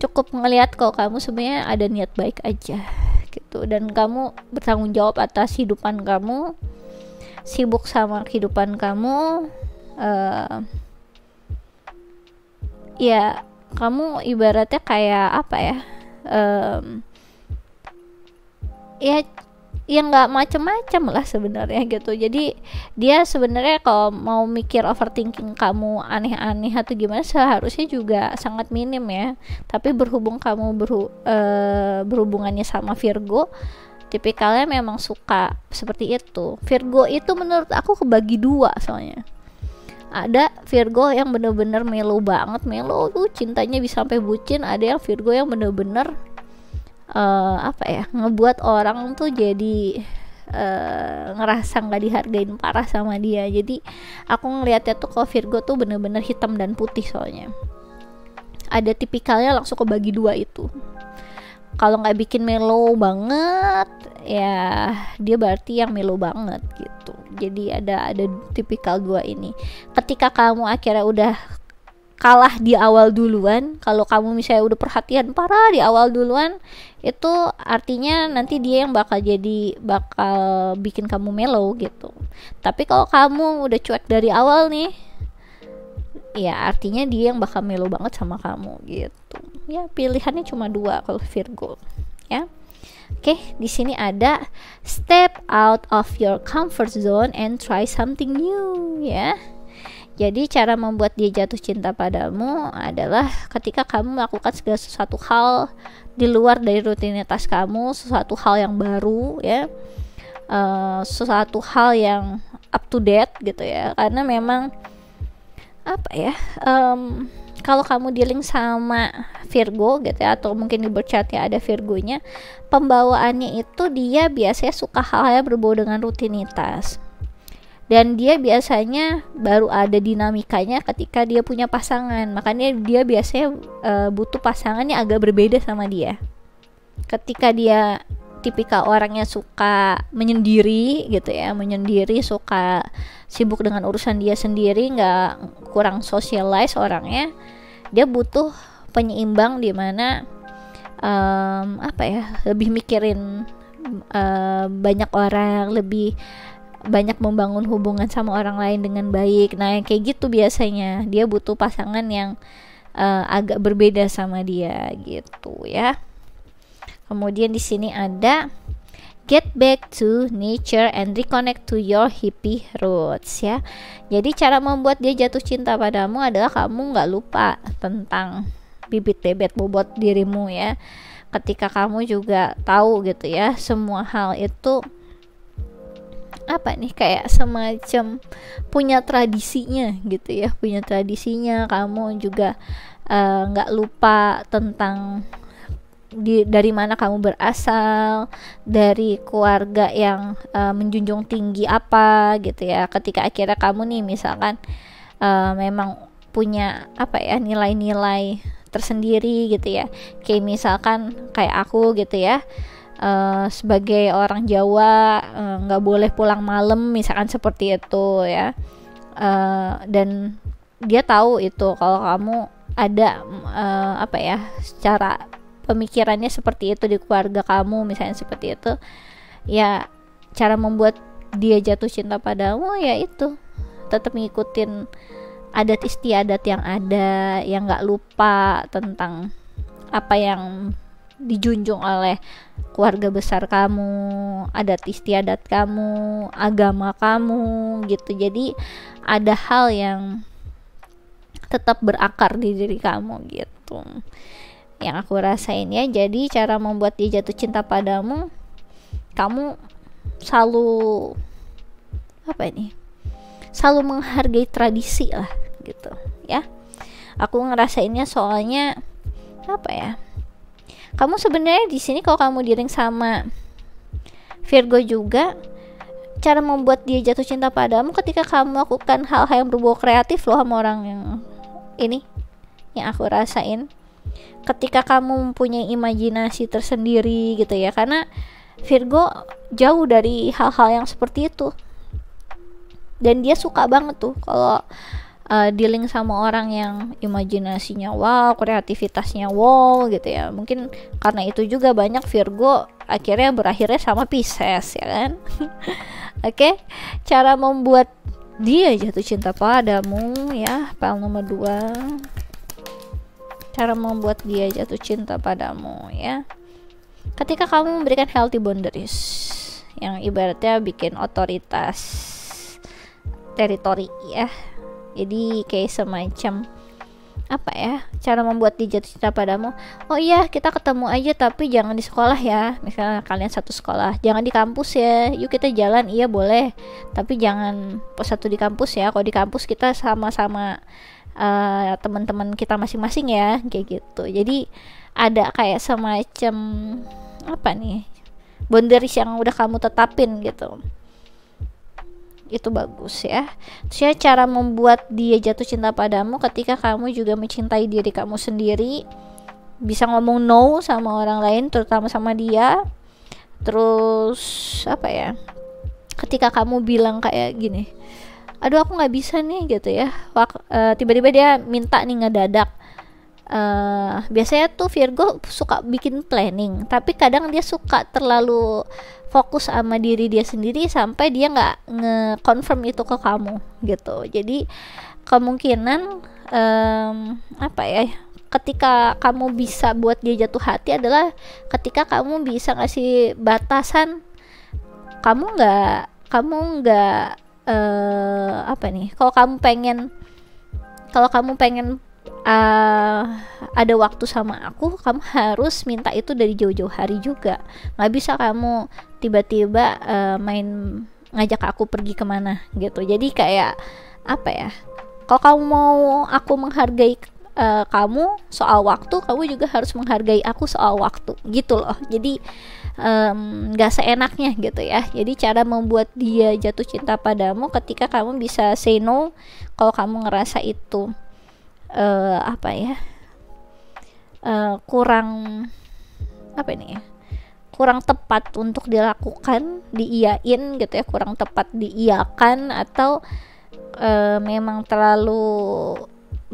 cukup ngelihat kalau kamu sebenarnya ada niat baik aja gitu, dan kamu bertanggung jawab atas kehidupan kamu, sibuk sama kehidupan kamu. Ya kamu ibaratnya kayak apa ya, ya nggak macem-macem lah sebenarnya gitu. Jadi dia sebenarnya kalau mau mikir overthinking kamu aneh-aneh atau gimana, seharusnya juga sangat minim ya. Tapi berhubung kamu berhubungannya sama Virgo, tipikalnya memang suka seperti itu. Virgo itu menurut aku kebagi dua, soalnya ada Virgo yang bener-bener melo banget, melo tuh cintanya bisa sampai bucin. Ada yang Virgo yang bener-bener ngebuat orang tuh jadi ngerasa nggak dihargain parah sama dia. Jadi aku ngelihatnya tuh kalau Virgo tuh bener-bener hitam dan putih, soalnya ada tipikalnya langsung kebagi dua itu. Kalau nggak bikin mellow banget, ya dia berarti yang mellow banget gitu. Jadi ada tipikal dua ini. Ketika kamu akhirnya udah kalah di awal duluan, kalau kamu misalnya udah perhatian parah di awal duluan, itu artinya nanti dia yang bakal bikin kamu mellow gitu. Tapi kalau kamu udah cuek dari awal nih, ya artinya dia yang bakal mellow banget sama kamu gitu. Ya pilihannya cuma dua kalau Virgo ya. Oke, di sini ada step out of your comfort zone and try something new ya. Jadi cara membuat dia jatuh cinta padamu adalah ketika kamu melakukan segala sesuatu hal di luar dari rutinitas kamu, sesuatu hal yang baru ya, sesuatu hal yang up to date gitu ya. Karena memang apa ya, kalau kamu dealing sama Virgo gitu ya, atau mungkin di birth chartnya ada Virgonya, pembawaannya itu dia biasanya suka hal-hal yang berbau dengan rutinitas, dan dia biasanya baru ada dinamikanya ketika dia punya pasangan. Makanya dia biasanya butuh pasangan yang agak berbeda sama dia. Ketika dia tipikal orangnya suka menyendiri gitu ya, suka sibuk dengan urusan dia sendiri, nggak, kurang socialize orangnya, dia butuh penyeimbang di mana lebih mikirin banyak orang, lebih banyak membangun hubungan sama orang lain dengan baik. Nah, yang kayak gitu biasanya dia butuh pasangan yang agak berbeda sama dia gitu ya. Kemudian di sini ada get back to nature and reconnect to your hippie roots ya. Jadi cara membuat dia jatuh cinta padamu adalah kamu nggak lupa tentang bibit bebet bobot dirimu ya. Ketika kamu juga tahu gitu ya, semua hal itu kayak semacam punya tradisinya gitu ya, kamu juga nggak lupa tentang dari mana kamu berasal, dari keluarga yang menjunjung tinggi apa gitu ya. Ketika akhirnya kamu nih misalkan memang punya nilai-nilai tersendiri gitu ya, kayak misalkan kayak aku gitu ya, sebagai orang Jawa nggak boleh pulang malam misalkan seperti itu ya, dan dia tahu itu kalau kamu ada secara pemikirannya seperti itu di keluarga kamu misalnya seperti itu ya. Cara membuat dia jatuh cinta padamu ya itu tetap ngikutin adat istiadat yang ada, yang nggak lupa tentang apa yang dijunjung oleh keluarga besar kamu, adat istiadat kamu, agama kamu gitu. Jadi ada hal yang tetap berakar di diri kamu gitu, yang aku rasain ya. Jadi cara membuat dia jatuh cinta padamu, kamu selalu selalu menghargai tradisi lah gitu ya. Aku ngerasainnya soalnya kamu sebenarnya di sini kalau kamu dealing sama Virgo juga, cara membuat dia jatuh cinta padamu ketika kamu melakukan hal-hal yang berbau kreatif loh sama orang yang aku rasain. Ketika kamu mempunyai imajinasi tersendiri gitu ya, karena Virgo jauh dari hal-hal yang seperti itu, dan dia suka banget tuh kalau dealing sama orang yang imajinasinya wow, kreativitasnya wow gitu ya. Mungkin karena itu juga banyak Virgo akhirnya berakhirnya sama Pisces ya kan. Oke, cara membuat dia jatuh cinta padamu ya, file nomor 2. Cara membuat dia jatuh cinta padamu ya, ketika kamu memberikan healthy boundaries, yang ibaratnya bikin otoritas teritori ya. Jadi kayak semacam cara membuat dia jatuh cinta padamu. Oh iya, kita ketemu aja tapi jangan di sekolah ya, misalnya kalian satu sekolah, jangan di kampus ya, yuk kita jalan, iya boleh, tapi jangan satu di kampus ya. Kalau di kampus kita sama-sama teman-teman kita masing-masing ya, kayak gitu. Jadi ada kayak semacam boundaries yang udah kamu tetapin gitu. Itu bagus ya. Terus ya, cara membuat dia jatuh cinta padamu ketika kamu juga mencintai diri kamu sendiri, bisa ngomong no sama orang lain, terutama sama dia. Terus apa ya, ketika kamu bilang kayak gini, aduh aku nggak bisa nih gitu ya, tiba-tiba dia minta nih ngedadak. Biasanya tuh Virgo suka bikin planning, tapi kadang dia suka terlalu fokus sama diri dia sendiri sampai dia nggak nge-confirm itu ke kamu gitu. Jadi kemungkinan apa ya, ketika kamu bisa buat dia jatuh hati adalah ketika kamu bisa ngasih batasan. Kamu nggak apa nih, kalau kamu pengen ada waktu sama aku, kamu harus minta itu dari jauh-jauh hari juga. Nggak bisa kamu tiba-tiba main ngajak aku pergi kemana gitu. Jadi kayak apa ya, kalau kamu mau aku menghargai kamu soal waktu, kamu juga harus menghargai aku soal waktu gitu loh. Jadi nggak seenaknya gitu ya. Jadi cara membuat dia jatuh cinta padamu ketika kamu bisa say no kalau kamu ngerasa itu apa ya, kurang apa ini ya, kurang tepat untuk dilakukan, diiyain gitu ya, kurang tepat diiyakan, atau memang terlalu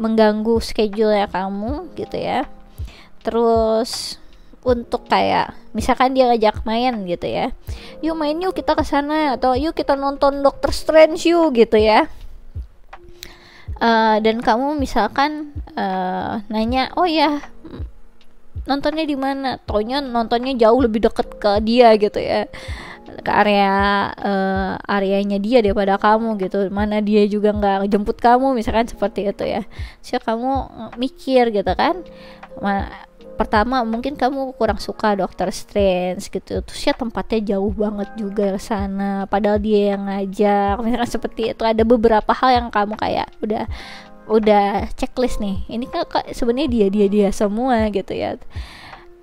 mengganggu schedule ya kamu gitu ya. Terus untuk kayak misalkan dia ngajak main gitu ya, yuk main yuk kita ke sana, atau yuk kita nonton Doctor Strange yuk gitu ya. Dan kamu misalkan nanya, oh ya nontonnya di mana, taunya nontonnya jauh lebih deket ke dia gitu ya, ke areanya dia daripada kamu gitu, mana dia juga nggak jemput kamu misalkan seperti itu ya. So kamu mikir gitu kan, pertama mungkin kamu kurang suka Doctor Strange gitu, terus ya tempatnya jauh banget juga ke sana padahal dia yang ngajak misalkan seperti itu. Ada beberapa hal yang kamu kayak udah checklist nih, ini kan sebenarnya dia semua gitu ya.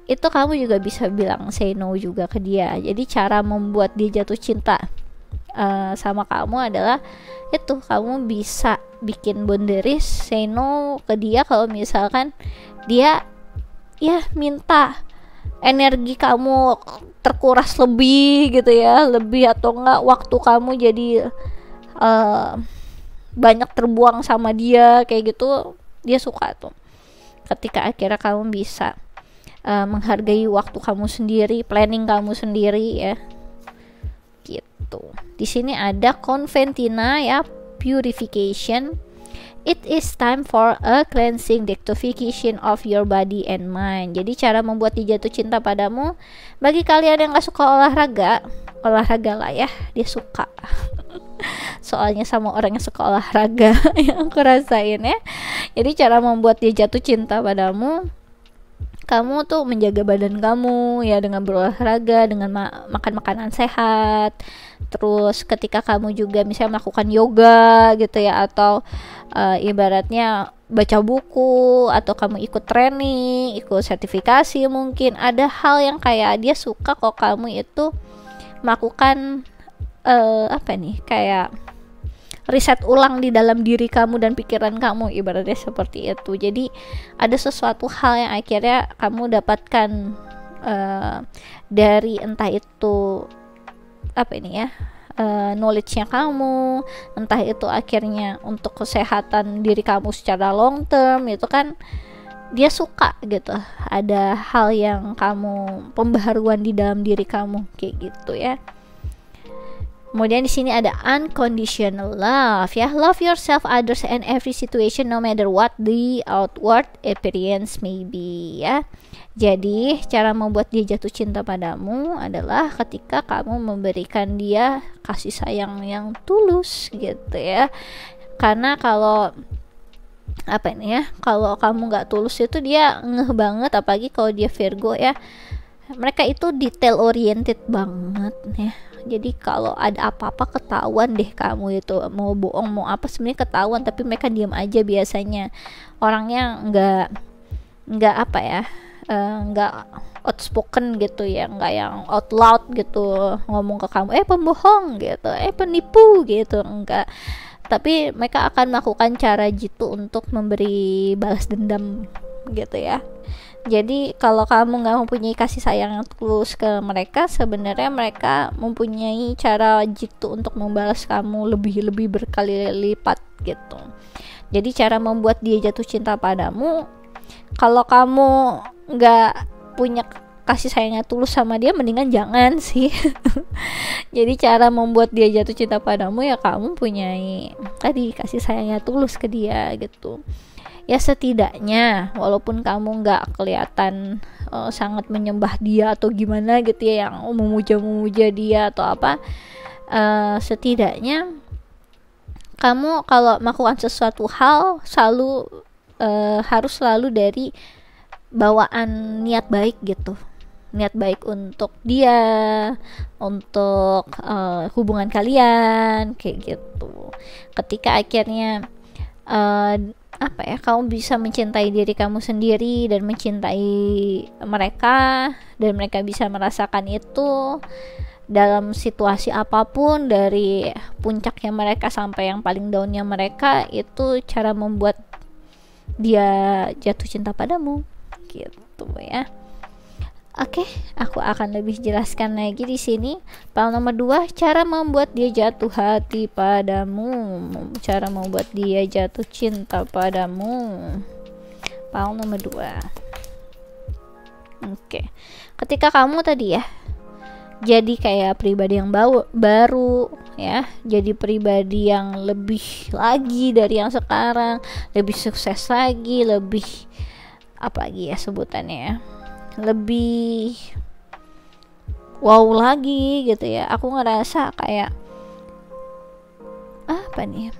Itu kamu juga bisa bilang say no juga ke dia. Jadi cara membuat dia jatuh cinta sama kamu adalah itu, kamu bisa bikin boundaries, say no ke dia kalau misalkan dia ya minta energi kamu terkuras lebih gitu ya, lebih atau enggak waktu kamu jadi banyak terbuang sama dia kayak gitu. Dia suka tuh ketika akhirnya kamu bisa menghargai waktu kamu sendiri, planning kamu sendiri ya gitu. Di sini ada Conventina ya, purification. It is time for a cleansing detoxification of your body and mind. Jadi cara membuat dia jatuh cinta padamu, bagi kalian yang gak suka olahraga lah ya, dia suka soalnya sama orang yang suka olahraga yang aku rasain ya. Jadi cara membuat dia jatuh cinta padamu, kamu tuh menjaga badan kamu ya dengan berolahraga, dengan makan makanan sehat. Terus ketika kamu juga misalnya melakukan yoga gitu ya, atau ibaratnya baca buku, atau kamu ikut training, ikut sertifikasi, mungkin ada hal yang kayak dia suka kok kamu itu melakukan apa nih, kayak riset ulang di dalam diri kamu dan pikiran kamu, ibaratnya seperti itu. Jadi ada sesuatu hal yang akhirnya kamu dapatkan dari entah itu apa ini ya, knowledge-nya kamu, entah itu akhirnya untuk kesehatan diri kamu secara long term, itu kan dia suka gitu. Ada hal yang kamu pembaharuan di dalam diri kamu kayak gitu ya. Kemudian di sini ada unconditional love ya, love yourself, others, and every situation no matter what the outward appearance may be ya. Jadi cara membuat dia jatuh cinta padamu adalah ketika kamu memberikan dia kasih sayang yang tulus gitu ya. Karena kalau apa ini ya, kalau kamu nggak tulus itu dia ngeh banget, apalagi kalau dia Virgo ya, mereka itu detail oriented banget ya. Jadi kalau ada apa-apa ketahuan deh, kamu itu mau bohong mau apa sebenarnya ketahuan, tapi mereka diam aja biasanya. Orangnya nggak apa ya, nggak outspoken gitu ya, nggak yang out loud gitu ngomong ke kamu pembohong gitu, penipu gitu, enggak. Tapi mereka akan melakukan cara jitu untuk memberi balas dendam gitu ya. Jadi kalau kamu nggak mempunyai kasih sayang yang tulus ke mereka, sebenarnya mereka mempunyai cara jitu untuk membalas kamu lebih berkali lipat gitu. Jadi cara membuat dia jatuh cinta padamu, kalau kamu nggak punya kasih sayangnya tulus sama dia, mendingan jangan sih. Jadi cara membuat dia jatuh cinta padamu ya kamu punyai tadi kasih sayangnya tulus ke dia gitu. Ya setidaknya walaupun kamu nggak kelihatan sangat menyembah dia atau gimana gitu ya, yang memuja dia atau apa, setidaknya kamu kalau melakukan sesuatu hal harus selalu dari bawaan niat baik gitu, niat baik untuk dia, untuk hubungan kalian kayak gitu. Ketika akhirnya kamu bisa mencintai diri kamu sendiri dan mencintai mereka, dan mereka bisa merasakan itu dalam situasi apapun, dari puncaknya mereka sampai yang paling downnya mereka, itu cara membuat dia jatuh cinta padamu gitu ya. Oke, aku akan lebih jelaskan lagi di sini. Poin nomor 2, cara membuat dia jatuh hati padamu, cara membuat dia jatuh cinta padamu. Poin nomor 2. Oke. Ketika kamu tadi ya jadi kayak pribadi yang baru ya, jadi pribadi yang lebih lagi dari yang sekarang, lebih sukses lagi, lebih apa lagi ya sebutannya ya, lebih wow lagi gitu ya. Aku ngerasa kayak apa nih,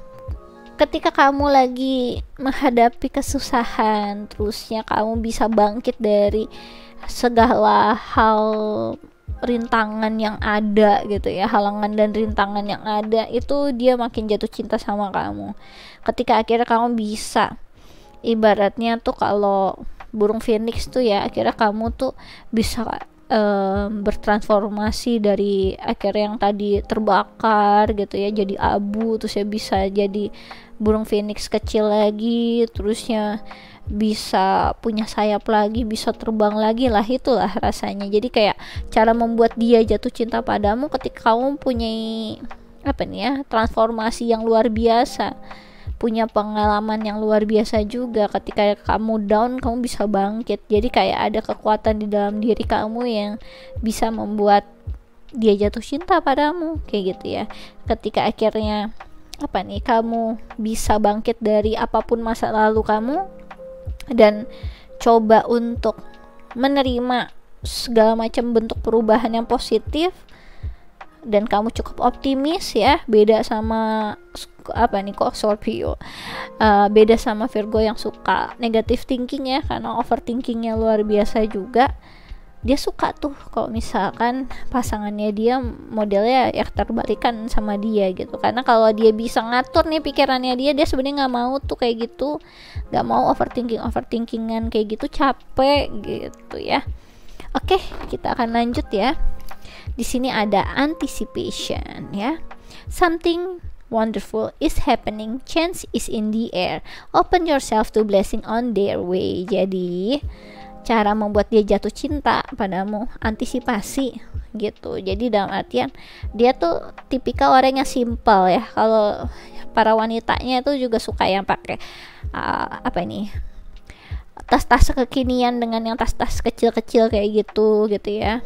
ketika kamu lagi menghadapi kesusahan, terusnya kamu bisa bangkit dari segala hal rintangan yang ada gitu ya, halangan dan rintangan yang ada, itu dia makin jatuh cinta sama kamu. Ketika akhirnya kamu bisa, ibaratnya tuh kalau burung phoenix tuh ya, akhirnya kamu tuh bisa bertransformasi dari akhirnya yang tadi terbakar gitu ya, jadi abu, terus ya bisa jadi burung phoenix kecil lagi, terusnya bisa punya sayap lagi, bisa terbang lagi lah. Itulah rasanya. Jadi kayak cara membuat dia jatuh cinta padamu ketika kamu punya transformasi yang luar biasa, punya pengalaman yang luar biasa juga. Ketika kamu down, kamu bisa bangkit. Jadi kayak ada kekuatan di dalam diri kamu yang bisa membuat dia jatuh cinta padamu kayak gitu ya. Ketika akhirnya kamu bisa bangkit dari apapun masa lalu kamu dan coba untuk menerima segala macam bentuk perubahan yang positif, dan kamu cukup optimis ya, beda sama Scorpio, beda sama Virgo yang suka negative thinking ya, karena overthinkingnya luar biasa juga. Dia suka tuh kalau misalkan pasangannya dia modelnya ya terbalikan sama dia gitu, karena kalau dia bisa ngatur nih pikirannya dia sebenarnya nggak mau tuh kayak gitu, nggak mau overthinkingan kayak gitu, capek gitu ya. Oke, kita akan lanjut ya. Di sini ada anticipation ya. Something wonderful is happening, chance is in the air, open yourself to blessing on their way. Jadi cara membuat dia jatuh cinta padamu, antisipasi gitu. Jadi dalam artian dia tuh tipikal orang yang simple ya. Kalau para wanitanya itu juga suka yang pakai tas-tas kekinian dengan yang tas-tas kecil-kecil kayak gitu ya.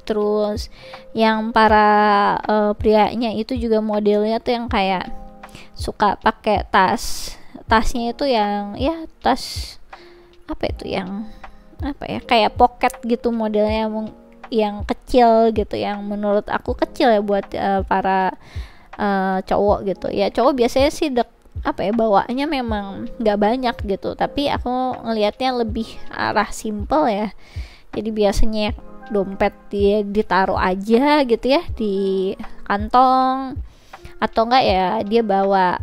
Terus yang para prianya itu juga modelnya tuh yang kayak suka pakai tasnya itu yang ya tas yang kayak pocket gitu modelnya, yang kecil gitu, yang menurut aku kecil ya buat para cowok gitu ya. Cowok biasanya sih bawaannya memang nggak banyak gitu, tapi aku ngelihatnya lebih arah simple ya. Jadi biasanya dompet dia ditaruh aja gitu ya di kantong, atau enggak ya dia bawa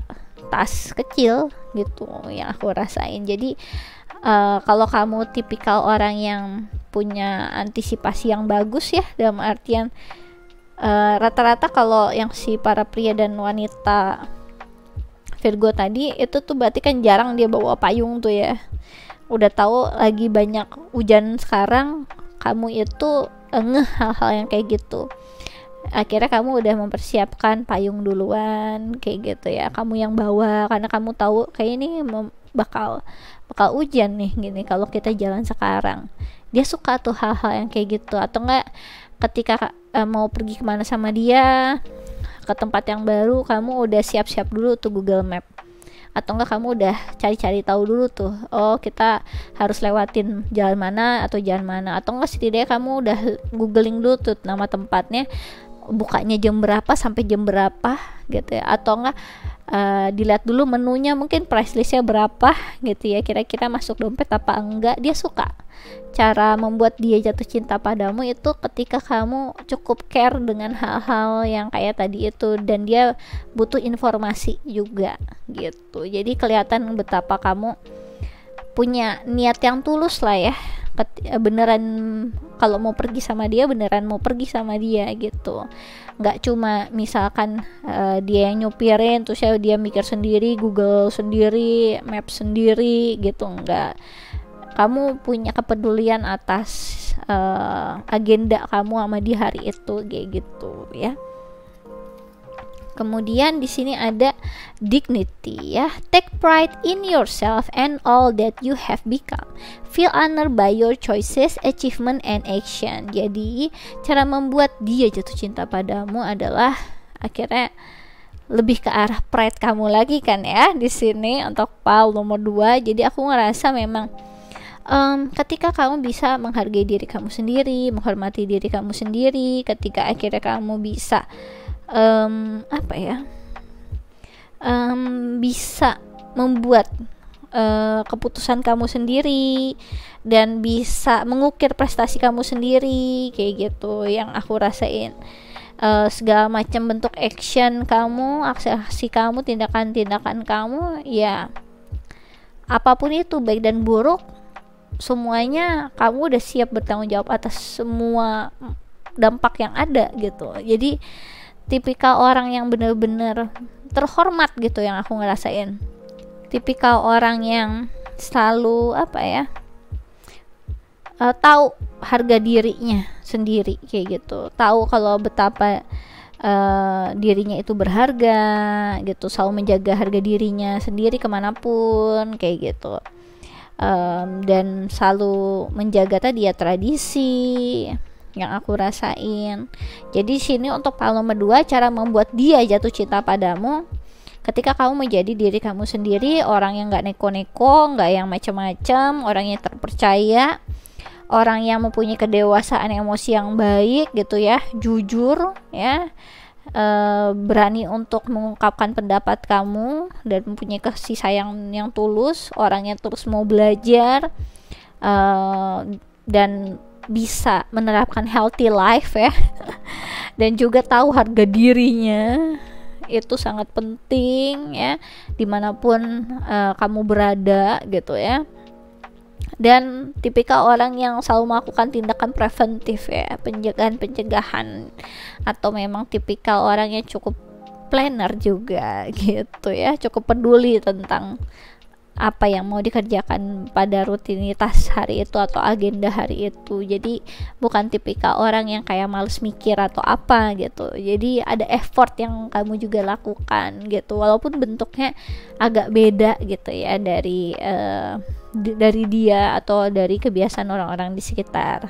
tas kecil gitu yang aku rasain. Jadi Kalau kamu tipikal orang yang punya antisipasi yang bagus ya, dalam artian rata-rata kalau yang si para pria dan wanita Virgo tadi itu tuh berarti kan jarang dia bawa payung tuh ya. Udah tahu lagi banyak hujan sekarang, kamu itu ngeh hal-hal yang kayak gitu. Akhirnya kamu udah mempersiapkan payung duluan kayak gitu ya, kamu yang bawa karena kamu tahu kayak ini bakal hujan nih gini kalau kita jalan sekarang. Dia suka tuh hal-hal yang kayak gitu. Atau enggak ketika mau pergi kemana sama dia ke tempat yang baru, kamu udah siap-siap dulu tuh Google Map, atau enggak kamu udah cari-cari tahu dulu tuh, oh kita harus lewatin jalan mana atau jalan mana, atau enggak setidaknya kamu udah googling dulu tuh nama tempatnya, bukanya jam berapa sampai jam berapa gitu ya, atau enggak dilihat dulu menunya, mungkin price listnya berapa gitu ya, kira-kira masuk dompet apa enggak. Dia suka cara membuat dia jatuh cinta padamu itu ketika kamu cukup care dengan hal-hal yang kayak tadi itu, dan dia butuh informasi juga gitu. Jadi kelihatan betapa kamu punya niat yang tulus lah ya, beneran kalau mau pergi sama dia beneran mau pergi sama dia gitu. Nggak cuma misalkan dia yang nyupirin terus ya dia mikir sendiri, Google sendiri, map sendiri gitu. Enggak, kamu punya kepedulian atas agenda kamu sama di hari itu kayak gitu ya. Kemudian di sini ada dignity ya. Take pride in yourself and all that you have become. Feel honored by your choices, achievement and action. Jadi cara membuat dia jatuh cinta padamu adalah akhirnya lebih ke arah pride kamu lagi kan ya di sini untuk PAL nomor 2. Jadi aku ngerasa memang ketika kamu bisa menghargai diri kamu sendiri, menghormati diri kamu sendiri, ketika akhirnya kamu bisa bisa membuat keputusan kamu sendiri dan bisa mengukir prestasi kamu sendiri kayak gitu, yang aku rasain segala macam bentuk action kamu, aksi kamu, tindakan-tindakan kamu ya, apapun itu baik dan buruk, semuanya kamu udah siap bertanggung jawab atas semua dampak yang ada gitu. Jadi tipikal orang yang benar-benar terhormat gitu yang aku ngerasain. Tipikal orang yang selalu tahu harga dirinya sendiri kayak gitu. Tahu kalau betapa dirinya itu berharga gitu. Selalu menjaga harga dirinya sendiri kemanapun kayak gitu. Dan selalu menjaga tadi ya tradisi yang aku rasain. Jadi sini untuk PAL nomor 2, cara membuat dia jatuh cinta padamu ketika kamu menjadi diri kamu sendiri, orang yang gak neko-neko, gak yang macam-macam, orang yang terpercaya, orang yang mempunyai kedewasaan emosi yang baik gitu ya, jujur ya, berani untuk mengungkapkan pendapat kamu dan mempunyai kasih sayang yang tulus, orang yang terus mau belajar dan bisa menerapkan healthy life ya dan juga tahu harga dirinya. Itu sangat penting ya dimanapun kamu berada gitu ya. Dan tipikal orang yang selalu melakukan tindakan preventif ya, pencegahan, atau memang tipikal orang yang cukup planner juga gitu ya, cukup peduli tentang apa yang mau dikerjakan pada rutinitas hari itu atau agenda hari itu. Jadi bukan tipikal orang yang kayak males mikir atau apa gitu. Jadi ada effort yang kamu juga lakukan gitu, walaupun bentuknya agak beda gitu ya dari dia atau dari kebiasaan orang-orang di sekitar.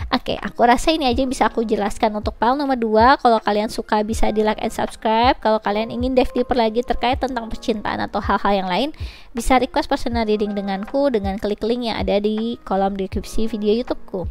Oke, aku rasa ini aja bisa aku jelaskan untuk PAL nomor 2. Kalau kalian suka bisa di like and subscribe. Kalau kalian ingin dive deeper lagi terkait tentang percintaan atau hal-hal yang lain, bisa request personal reading denganku dengan klik link yang ada di kolom deskripsi video YouTubeku.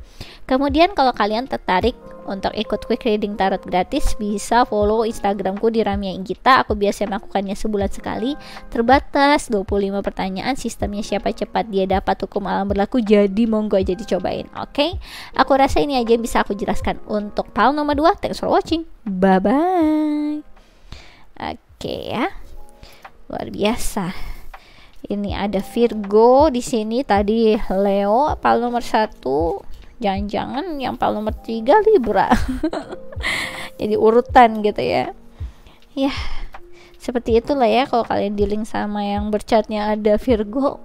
Kemudian kalau kalian tertarik untuk ikut quick reading tarot gratis, bisa follow Instagramku di Ramia Inggita. Aku biasa melakukannya sebulan sekali, terbatas 25 pertanyaan, sistemnya siapa cepat dia dapat, hukum alam berlaku, jadi monggo aja dicobain. Oke, aku rasa ini aja yang bisa aku jelaskan untuk PAL nomor 2. Thanks for watching, bye bye. Oke ya, luar biasa Ini ada Virgo di sini, tadi Leo pile nomor 1, jangan-jangan yang pile nomor 3 Libra. Jadi urutan gitu ya. Ya, seperti itulah ya kalau kalian dealing sama yang berchartnya ada Virgo.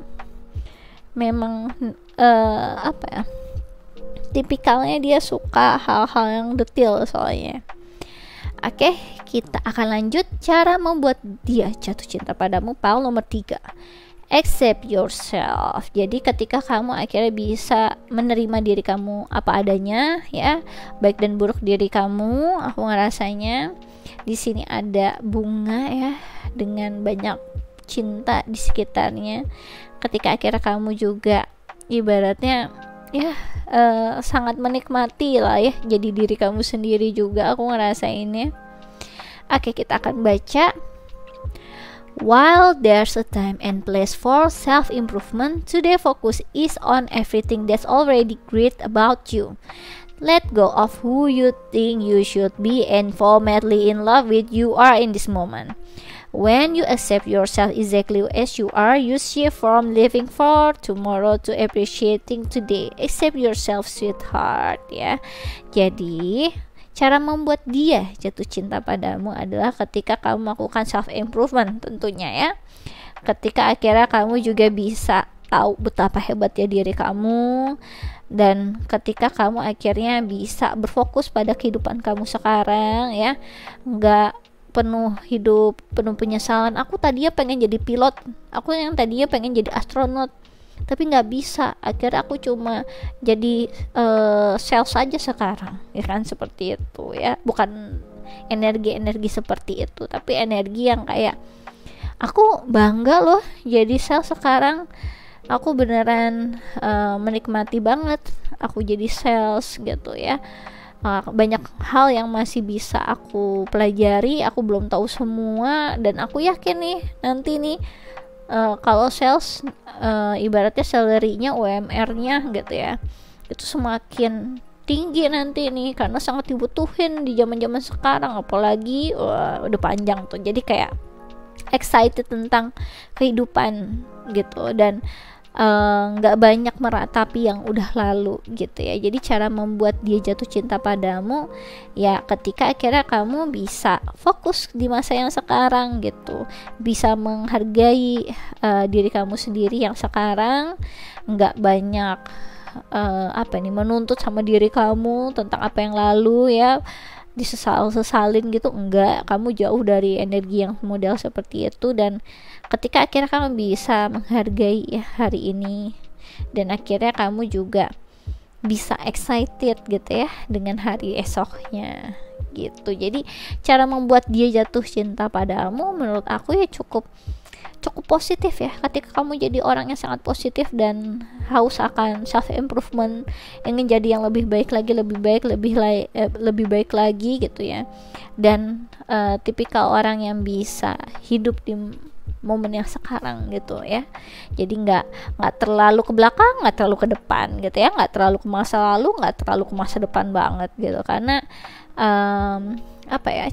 Memang apa ya? Tipikalnya dia suka hal-hal yang detail soalnya. Oke, kita akan lanjut cara membuat dia jatuh cinta padamu pile nomor 3. Accept yourself. Jadi ketika kamu akhirnya bisa menerima diri kamu apa adanya ya, baik dan buruk diri kamu, aku ngerasanya di sini ada bunga ya dengan banyak cinta di sekitarnya. Ketika akhirnya kamu juga ibaratnya ya sangat menikmati lah ya jadi diri kamu sendiri juga, aku ngerasainnya. Oke, kita akan baca. While there's a time and place for self-improvement, today focus is on everything that's already great about you. Let go of who you think you should be and fall madly in love with you are in this moment. When you accept yourself exactly as you are, you shift from living for tomorrow to appreciating today. Accept yourself, sweetheart, ya. Jadi, cara membuat dia jatuh cinta padamu adalah ketika kamu melakukan self improvement tentunya ya. Ketika akhirnya kamu juga bisa tahu betapa hebatnya diri kamu, dan ketika kamu akhirnya bisa berfokus pada kehidupan kamu sekarang ya, nggak penuh hidup penuh penyesalan. Aku tadinya pengen jadi pilot, aku yang tadinya pengen jadi astronot, tapi nggak bisa, akhirnya aku cuma jadi sales saja sekarang ya kan, seperti itu ya. Bukan energi seperti itu, tapi energi yang kayak aku bangga loh jadi sales sekarang, aku beneran menikmati banget aku jadi sales gitu ya. Banyak hal yang masih bisa aku pelajari, aku belum tahu semua, dan aku yakin nih nanti nih kalau sales ibaratnya salary-nya, UMR-nya gitu ya, itu semakin tinggi nanti nih karena sangat dibutuhin di zaman-zaman sekarang, apalagi udah panjang tuh. Jadi kayak excited tentang kehidupan gitu, dan nggak banyak meratapi yang udah lalu gitu ya. Jadi cara membuat dia jatuh cinta padamu ya ketika akhirnya kamu bisa fokus di masa yang sekarang gitu, bisa menghargai diri kamu sendiri yang sekarang, nggak banyak menuntut sama diri kamu tentang apa yang lalu ya, disesalin gitu. Enggak, kamu jauh dari energi yang model seperti itu. Dan ketika akhirnya kamu bisa menghargai ya hari ini, dan akhirnya kamu juga bisa excited gitu ya dengan hari esoknya gitu. Jadi cara membuat dia jatuh cinta padamu menurut aku ya cukup positif ya. Ketika kamu jadi orang yang sangat positif dan haus akan self improvement, ingin jadi yang lebih baik lagi, lebih baik lagi gitu ya, dan tipikal orang yang bisa hidup di momen yang sekarang gitu ya. Jadi nggak terlalu ke belakang, nggak terlalu ke depan gitu ya, nggak terlalu ke masa lalu, nggak terlalu ke masa depan banget gitu. Karena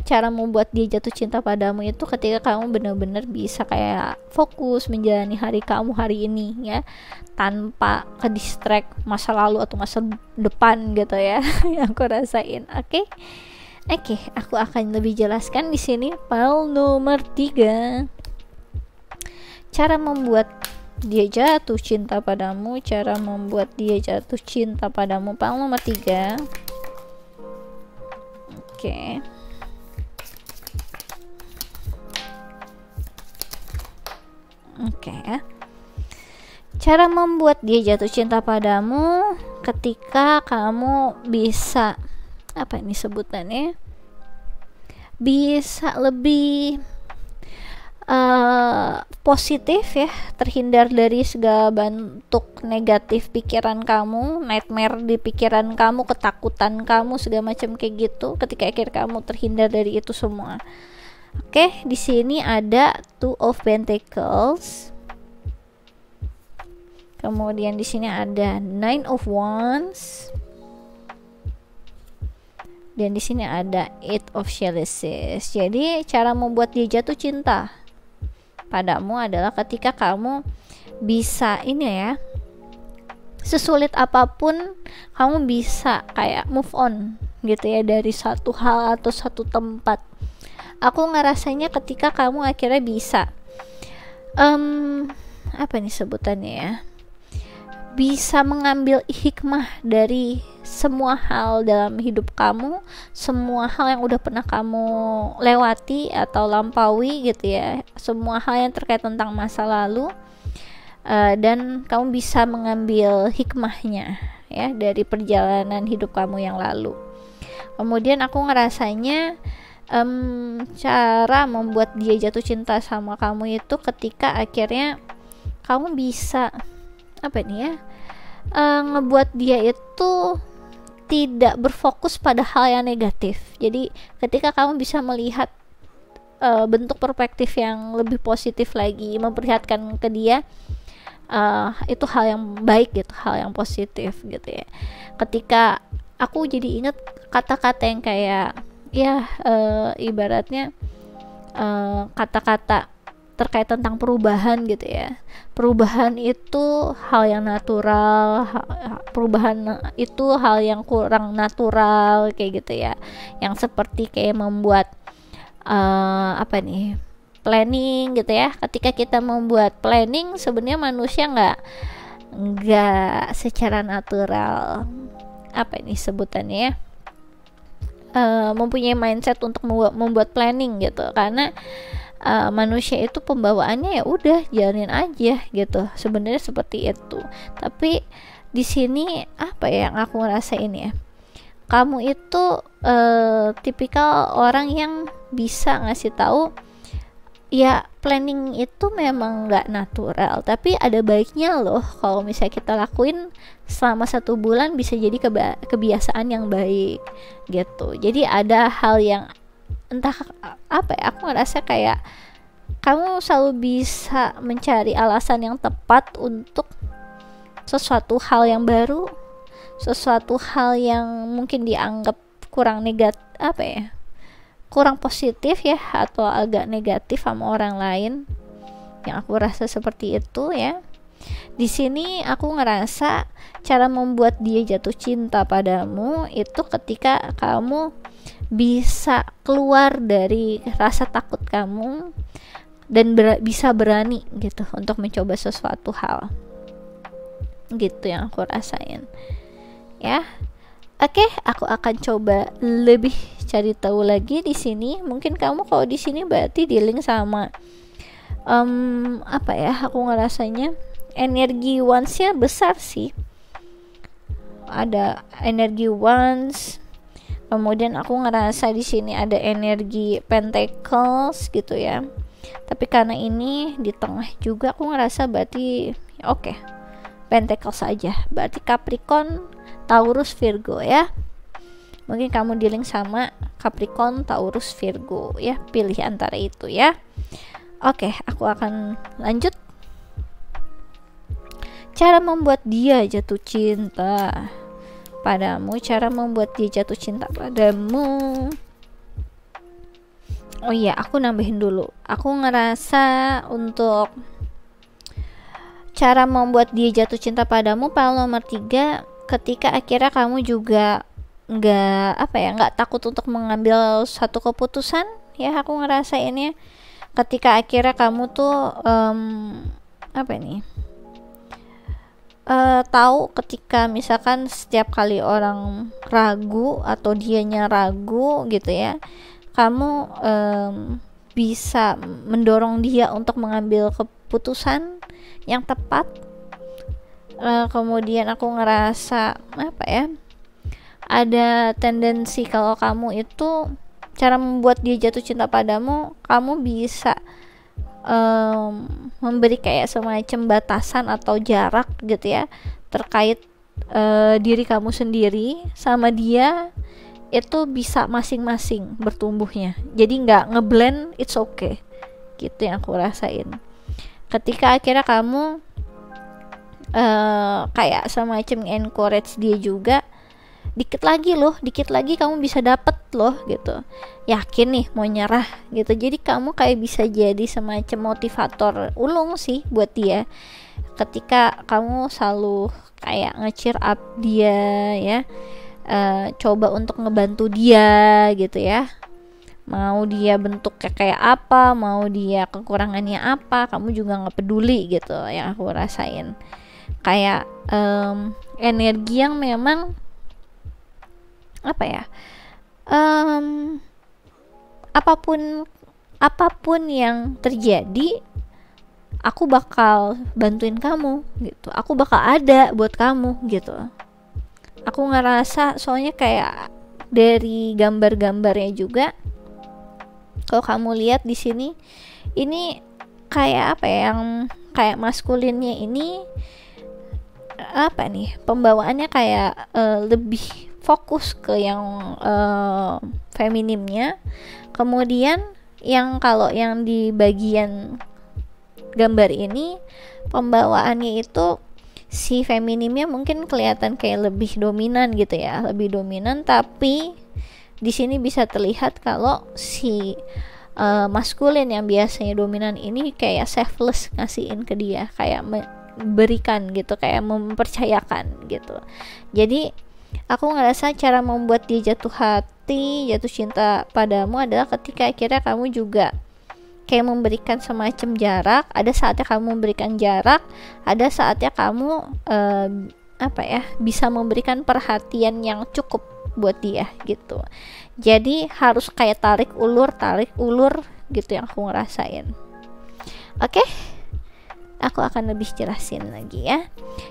cara membuat dia jatuh cinta padamu itu ketika kamu benar-benar bisa kayak fokus menjalani hari kamu hari ini ya, tanpa ke distract masa lalu atau masa depan gitu ya. Yang aku rasain. Oke, aku akan lebih jelaskan di sini pile nomor 3. Cara membuat dia jatuh cinta padamu, pile nomor 3. Oke. Ya. Cara membuat dia jatuh cinta padamu ketika kamu bisa sebutannya? Bisa lebih positif ya, terhindar dari segala bentuk negatif pikiran kamu, nightmare di pikiran kamu, ketakutan kamu, segala macam kayak gitu. Ketika akhirnya kamu terhindar dari itu semua. Oke, di sini ada Two of Pentacles. Kemudian di sini ada Nine of Wands. Dan di sini ada Eight of Chalices. Jadi cara membuat dia jatuh cinta padamu adalah ketika kamu bisa ini ya, sesulit apapun kamu bisa kayak move on gitu ya dari satu hal atau satu tempat. Aku ngerasanya ketika kamu akhirnya bisa apa nih sebutannya ya, bisa mengambil hikmah dari semua hal dalam hidup kamu, semua hal yang udah pernah kamu lewati atau lampaui gitu ya, semua hal yang terkait tentang masa lalu, dan kamu bisa mengambil hikmahnya ya dari perjalanan hidup kamu yang lalu. Kemudian aku ngerasanya cara membuat dia jatuh cinta sama kamu itu ketika akhirnya kamu bisa apa nih ya, ngebuat dia itu tidak berfokus pada hal yang negatif. Jadi ketika kamu bisa melihat bentuk perspektif yang lebih positif lagi, memperlihatkan ke dia itu hal yang baik gitu, hal yang positif gitu ya. Ketika aku jadi ingat kata-kata yang kayak ya ibaratnya kata-kata terkait tentang perubahan gitu ya. Perubahan itu hal yang natural, perubahan itu hal yang kurang natural kayak gitu ya. Yang seperti kayak membuat apa nih, planning gitu ya. Ketika kita membuat planning, sebenarnya manusia nggak secara natural apa ini sebutannya ya, mempunyai mindset untuk membuat planning gitu, karena manusia itu pembawaannya ya udah jalanin aja gitu, sebenarnya seperti itu. Tapi di sini apa ya yang aku ngerasain ya, kamu itu tipikal orang yang bisa ngasih tahu ya planning itu memang nggak natural, tapi ada baiknya loh kalau misalnya kita lakuin selama 1 bulan, bisa jadi kebiasaan yang baik gitu. Jadi ada hal yang entah apa ya, aku ngerasa kayak kamu selalu bisa mencari alasan yang tepat untuk sesuatu hal yang baru, sesuatu hal yang mungkin dianggap kurang negatif apa ya, kurang positif ya, atau agak negatif sama orang lain. Yang aku rasa seperti itu ya. Di sini aku ngerasa cara membuat dia jatuh cinta padamu itu ketika kamu bisa keluar dari rasa takut kamu dan bisa berani gitu untuk mencoba sesuatu hal. Gitu yang aku rasain. Ya. Oke, aku akan coba lebih cari tahu lagi di sini. Mungkin kamu kalau di sini berarti dealing sama apa ya? Aku ngerasanya energi wands-nya besar sih. Ada energi wands. Kemudian aku ngerasa di sini ada energi pentacles gitu ya. Tapi karena ini di tengah juga, aku ngerasa berarti oke, pentacles saja. Berarti Capricorn, Taurus, Virgo ya. Mungkin kamu dealing sama Capricorn, Taurus, Virgo ya. Pilih antara itu ya. Oke, aku akan lanjut. Cara membuat dia jatuh cinta padamu, cara membuat dia jatuh cinta padamu. Oh iya, aku nambahin dulu. Aku ngerasa untuk cara membuat dia jatuh cinta padamu, pile nomor 3, ketika akhirnya kamu juga nggak takut untuk mengambil satu keputusan ya. Aku ngerasainnya ketika akhirnya kamu tuh apa nih, tahu ketika misalkan setiap kali orang ragu atau dianya ragu gitu ya, kamu bisa mendorong dia untuk mengambil keputusan yang tepat. Kemudian aku ngerasa apa ya, ada tendensi kalau kamu itu cara membuat dia jatuh cinta padamu, kamu bisa memberi kayak semacam batasan atau jarak gitu ya terkait diri kamu sendiri sama dia, itu bisa masing-masing bertumbuhnya, jadi nggak ngeblend, it's okay gitu yang aku rasain. Ketika akhirnya kamu kayak semacam encourage dia juga dikit lagi kamu bisa dapet loh gitu, yakin nih mau nyerah gitu. Jadi kamu kayak bisa jadi semacam motivator ulung sih buat dia, ketika kamu selalu kayak nge-cheer up dia ya, coba untuk ngebantu dia gitu ya, mau dia bentuknya kayak apa, mau dia kekurangannya apa, kamu juga nggak peduli gitu. Yang aku rasain kayak energi yang memang apa ya, apapun yang terjadi aku bakal bantuin kamu gitu, aku bakal ada buat kamu gitu. Aku ngerasa soalnya kayak dari gambar-gambarnya juga, kalau kamu lihat di sini ini kayak apa ya, yang kayak maskulinnya ini apa nih, pembawaannya kayak lebih fokus ke yang feminimnya. Kemudian yang kalau yang di bagian gambar ini pembawaannya itu si feminimnya mungkin kelihatan kayak lebih dominan gitu ya, lebih dominan, tapi di sini bisa terlihat kalau si maskulin yang biasanya dominan ini kayak selfless ngasihin ke dia, kayak berikan gitu, kayak mempercayakan gitu. Jadi aku ngerasa cara membuat dia jatuh hati, jatuh cinta padamu adalah ketika akhirnya kamu juga kayak memberikan semacam jarak. Ada saatnya kamu memberikan jarak, ada saatnya kamu bisa memberikan perhatian yang cukup buat dia gitu. Jadi harus kayak tarik ulur gitu yang aku ngerasain. Oke? Aku akan lebih jelasin lagi ya.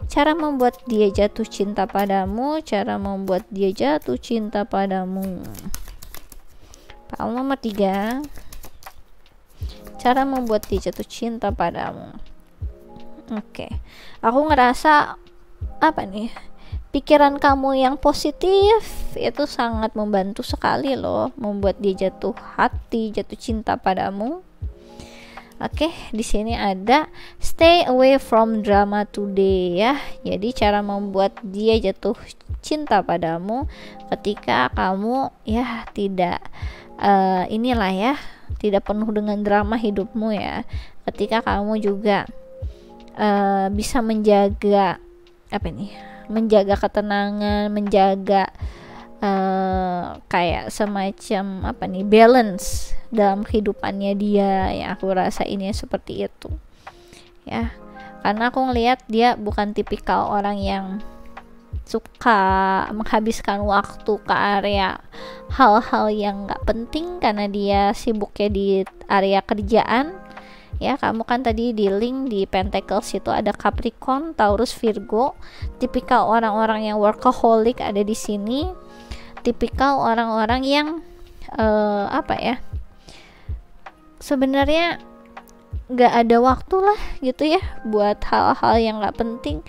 Cara membuat dia jatuh cinta padamu, cara membuat dia jatuh cinta padamu. Soal nomor 3, cara membuat dia jatuh cinta padamu. Oke. Aku ngerasa pikiran kamu yang positif itu sangat membantu sekali loh membuat dia jatuh hati, jatuh cinta padamu. Oke, di sini ada stay away from drama today ya. Jadi cara membuat dia jatuh cinta padamu ketika kamu ya tidak tidak penuh dengan drama hidupmu ya. Ketika kamu juga bisa menjaga menjaga ketenangan, menjaga kayak semacam balance dalam kehidupannya dia ya. Aku rasa ini seperti itu ya, karena aku ngelihat dia bukan tipikal orang yang suka menghabiskan waktu ke area hal-hal yang gak penting karena dia sibuknya di area kerjaan ya. Kamu kan tadi di link di Pentacles itu ada Capricorn, Taurus, Virgo, tipikal orang-orang yang workaholic ada di sini, tipikal orang-orang yang sebenarnya nggak ada waktu lah gitu ya buat hal-hal yang nggak penting.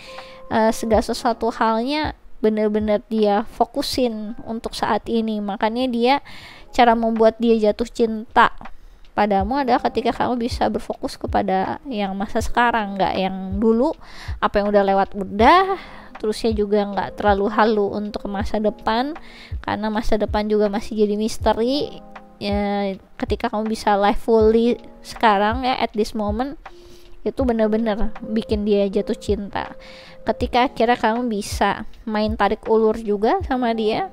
Segala sesuatu halnya bener-bener dia fokusin untuk saat ini. Makanya dia, cara membuat dia jatuh cinta padamu adalah ketika kamu bisa berfokus kepada yang masa sekarang, nggak yang dulu. Apa yang udah lewat udah, terusnya juga nggak terlalu halu untuk masa depan, karena masa depan juga masih jadi misteri ya. Ketika kamu bisa live fully sekarang ya, at this moment, itu benar-benar bikin dia jatuh cinta. Ketika akhirnya kamu bisa main tarik ulur juga sama dia,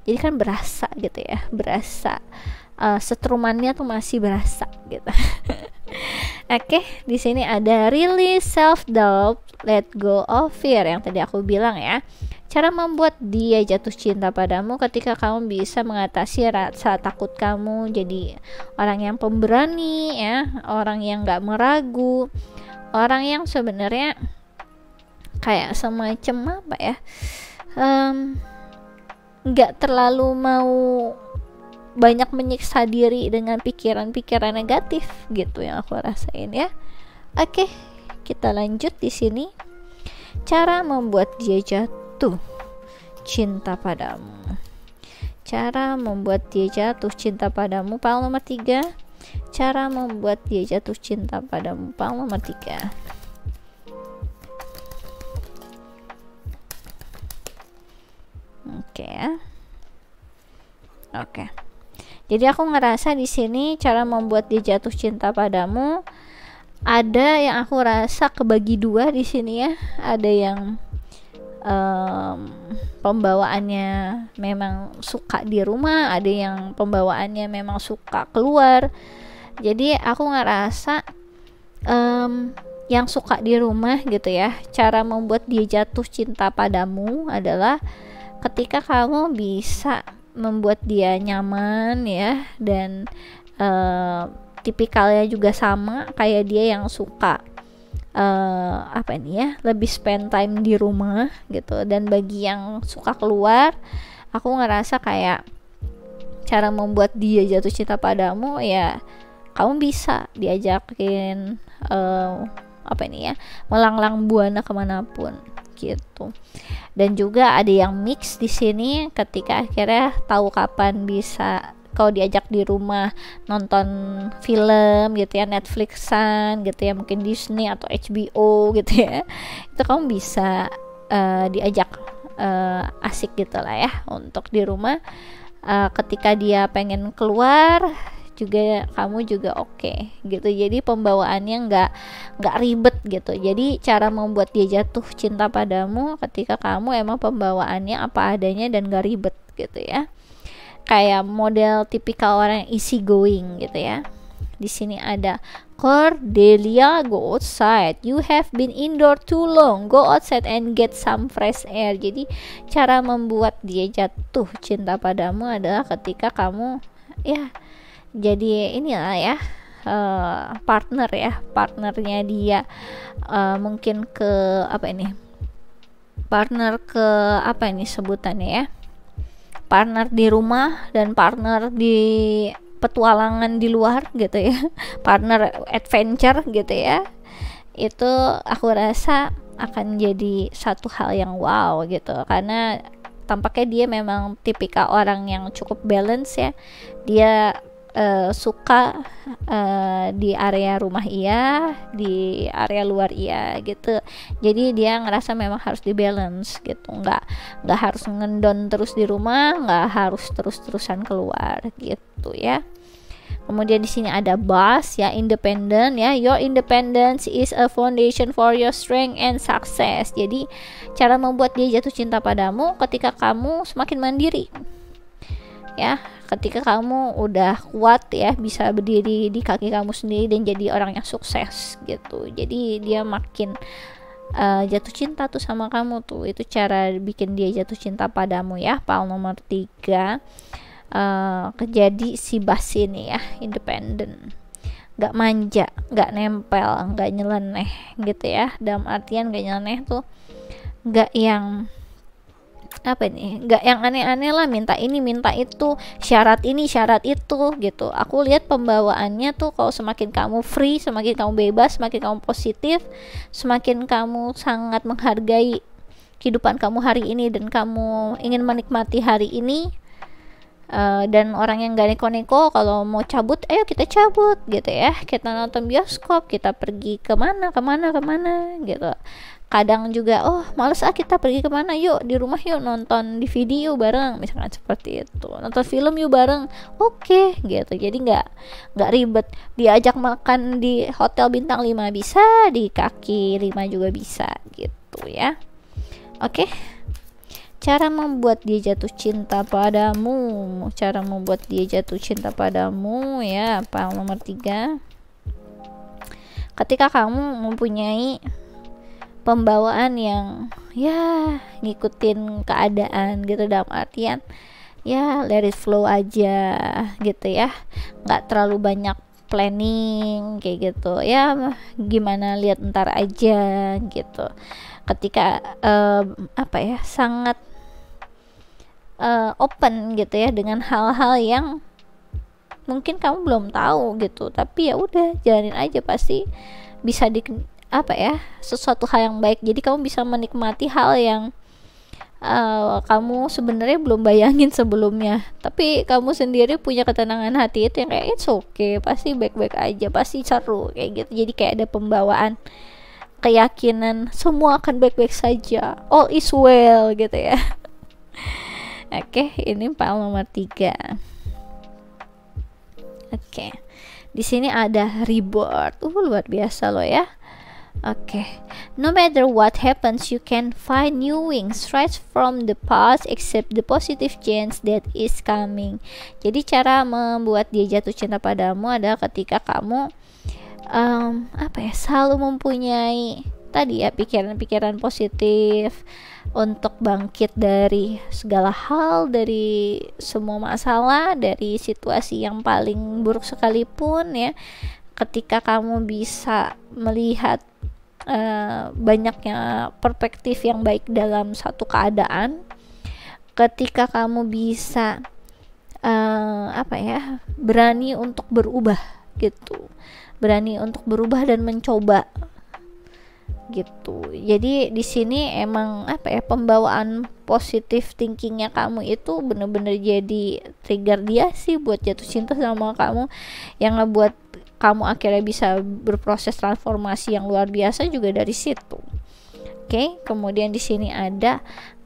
jadi kan berasa gitu ya, berasa setrumannya tuh masih berasa gitu. Oke, di sini ada release self doubt, let go of fear yang tadi aku bilang ya. Cara membuat dia jatuh cinta padamu ketika kamu bisa mengatasi rasa takut kamu, jadi orang yang pemberani ya, orang yang gak meragu, orang yang sebenarnya kayak semacam gak terlalu mau banyak menyiksa diri dengan pikiran-pikiran negatif gitu yang aku rasain ya. Oke, kita lanjut di sini. Cara membuat dia jatuh cinta padamu. Cara membuat dia jatuh cinta padamu. Pile nomor 3. Cara membuat dia jatuh cinta padamu. Pile nomor 3. Oke ya. Oke. Jadi aku ngerasa di sini cara membuat dia jatuh cinta padamu ada yang aku rasa kebagi dua di sini ya. Ada yang pembawaannya memang suka di rumah, ada yang pembawaannya memang suka keluar. Jadi aku ngerasa yang suka di rumah gitu ya, cara membuat dia jatuh cinta padamu adalah ketika kamu bisa membuat dia nyaman ya, dan tipikalnya juga sama kayak dia yang suka apa ini ya, lebih spend time di rumah gitu. Dan bagi yang suka keluar, aku ngerasa kayak cara membuat dia jatuh cinta padamu ya, kamu bisa diajakin apa ini ya, melanglang buana kemanapun gitu. Dan juga ada yang mix di sini, ketika akhirnya tahu kapan bisa kalau diajak di rumah nonton film gitu ya, Netflixan gitu ya, mungkin Disney atau HBO gitu ya, itu kamu bisa diajak asik gitu lah ya untuk di rumah. Ketika dia pengen keluar juga, kamu juga oke gitu. Jadi pembawaannya nggak ribet gitu. Jadi cara membuat dia jatuh cinta padamu ketika kamu emang pembawaannya apa adanya dan nggak ribet gitu ya. Kayak model tipikal orang easy going gitu ya. Di sini ada Cordelia, go outside. You have been indoor too long. Go outside and get some fresh air. Jadi cara membuat dia jatuh cinta padamu adalah ketika kamu ya jadi inilah ya, partnernya dia, mungkin ke apa ini, partner ke apa ini sebutannya ya, partner di rumah dan partner di petualangan di luar gitu ya, partner adventure gitu ya. Itu aku rasa akan jadi satu hal yang wow gitu, karena tampaknya dia memang tipikal orang yang cukup balance ya. Dia suka di area rumah iya, di area luar iya gitu. Jadi dia ngerasa memang harus di balance gitu, nggak harus ngendon terus di rumah, nggak harus terus-terusan keluar gitu ya. Kemudian di sini ada boss ya, independent ya. Your independence is a foundation for your strength and success. Jadi cara membuat dia jatuh cinta padamu ketika kamu semakin mandiri ya, ketika kamu udah kuat ya, bisa berdiri di kaki kamu sendiri dan jadi orang yang sukses gitu. Jadi dia makin jatuh cinta tuh sama kamu tuh. Itu cara bikin dia jatuh cinta padamu ya. Pal nomor 3 jadi si Bas ini ya, independent, nggak manja, nggak nempel, nggak nyeleneh gitu ya. Dalam artian nggak nyeleneh tuh nggak yang apa nih, nggak yang aneh-aneh lah, minta ini minta itu, syarat ini syarat itu gitu. Aku lihat pembawaannya tuh kalau semakin kamu free, semakin kamu bebas, semakin kamu positif, semakin kamu sangat menghargai kehidupan kamu hari ini dan kamu ingin menikmati hari ini. Dan orang yang gak neko-neko, kalau mau cabut ayo kita cabut gitu ya, kita nonton bioskop, kita pergi kemana gitu. Kadang juga males kita pergi kemana, yuk di rumah yuk nonton DVD yuk bareng, misalkan seperti itu, nonton film yuk bareng, oke gitu. Jadi nggak ribet, diajak makan di hotel bintang 5 bisa, di kaki 5 juga bisa gitu ya. Oke. Cara membuat dia jatuh cinta padamu, ya, apa nomor 3, ketika kamu mempunyai pembawaan yang ya ngikutin keadaan gitu, dalam artian ya let it flow aja gitu ya, nggak terlalu banyak planning kayak gitu ya, gimana lihat ntar aja gitu. Ketika sangat open gitu ya dengan hal-hal yang mungkin kamu belum tahu gitu, tapi ya udah jalanin aja, pasti bisa sesuatu hal yang baik. Jadi kamu bisa menikmati hal yang kamu sebenarnya belum bayangin sebelumnya, tapi kamu sendiri punya ketenangan hati itu yang kayak it's okay, pasti baik-baik aja, pasti seru kayak gitu. Jadi kayak ada pembawaan keyakinan semua akan baik-baik saja, all is well gitu ya. Oke, ini pile nomor 3. Oke. Di sini ada reward. Luar biasa loh ya. Oke. No matter what happens, you can find new wings right from the past, except the positive change that is coming. Jadi cara membuat dia jatuh cinta padamu adalah ketika kamu selalu mempunyai tadi ya pikiran-pikiran positif untuk bangkit dari segala hal, dari semua masalah, dari situasi yang paling buruk sekalipun ya. Ketika kamu bisa melihat banyaknya perspektif yang baik dalam satu keadaan, ketika kamu bisa berani untuk berubah gitu, berani untuk berubah dan mencoba gitu. Jadi di sini emang pembawaan positif thinkingnya kamu itu bener-bener jadi trigger dia sih buat jatuh cinta sama kamu, yang ngebuat kamu akhirnya bisa berproses transformasi yang luar biasa juga dari situ. Oke, kemudian di sini ada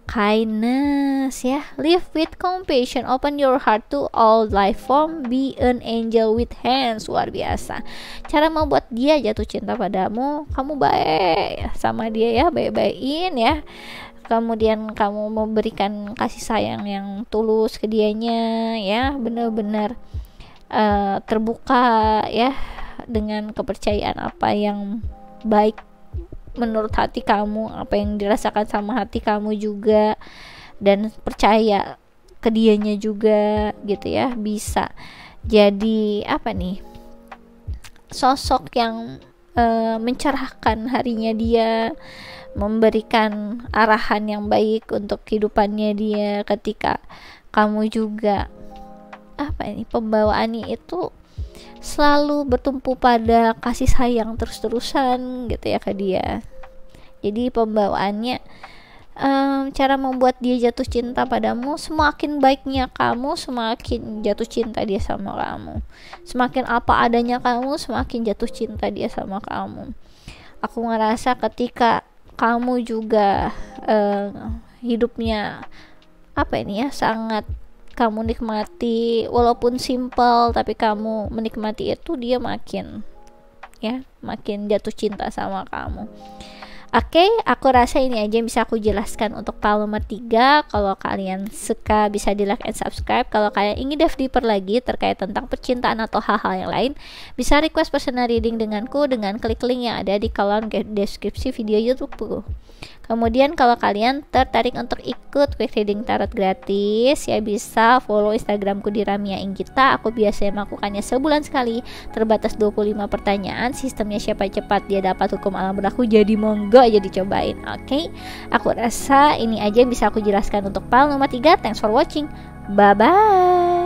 kindness ya. Live with compassion, open your heart to all life form, be an angel with hands. Luar biasa. Cara membuat dia jatuh cinta padamu, kamu baik sama dia ya, baik-baikin ya. Kemudian kamu memberikan kasih sayang yang tulus ke dianya ya, benar-benar terbuka ya dengan kepercayaan apa yang baik menurut hati kamu, apa yang dirasakan sama hati kamu juga, dan percaya ke dianya juga gitu ya. Bisa jadi sosok yang mencerahkan harinya dia, memberikan arahan yang baik untuk kehidupannya dia, ketika kamu juga pembawaannya itu selalu bertumpu pada kasih sayang terus-terusan gitu ya ke dia. Jadi pembawaannya cara membuat dia jatuh cinta padamu, semakin baiknya kamu, semakin jatuh cinta dia sama kamu. Semakin apa adanya kamu, semakin jatuh cinta dia sama kamu. Aku ngerasa ketika kamu juga hidupnya sangat kamu nikmati, walaupun simple tapi kamu menikmati itu, dia makin jatuh cinta sama kamu. Oke, aku rasa ini aja yang bisa aku jelaskan untuk pile nomor 3. Kalau kalian suka bisa di like and subscribe. Kalau kalian ingin dive deeper lagi terkait tentang percintaan atau hal-hal yang lain, bisa request personal reading denganku dengan klik link yang ada di kolom deskripsi video YouTubeku. Kemudian kalau kalian tertarik untuk ikut quick reading tarot gratis, ya bisa follow Instagramku di Ramia Inggita. Aku biasanya melakukannya sebulan sekali, terbatas 25 pertanyaan. Sistemnya siapa cepat dia dapat hukum alam berlaku, jadi monggo aja dicobain. Oke, aku rasa ini aja yang bisa aku jelaskan untuk pile nomor 3. Thanks for watching, bye bye.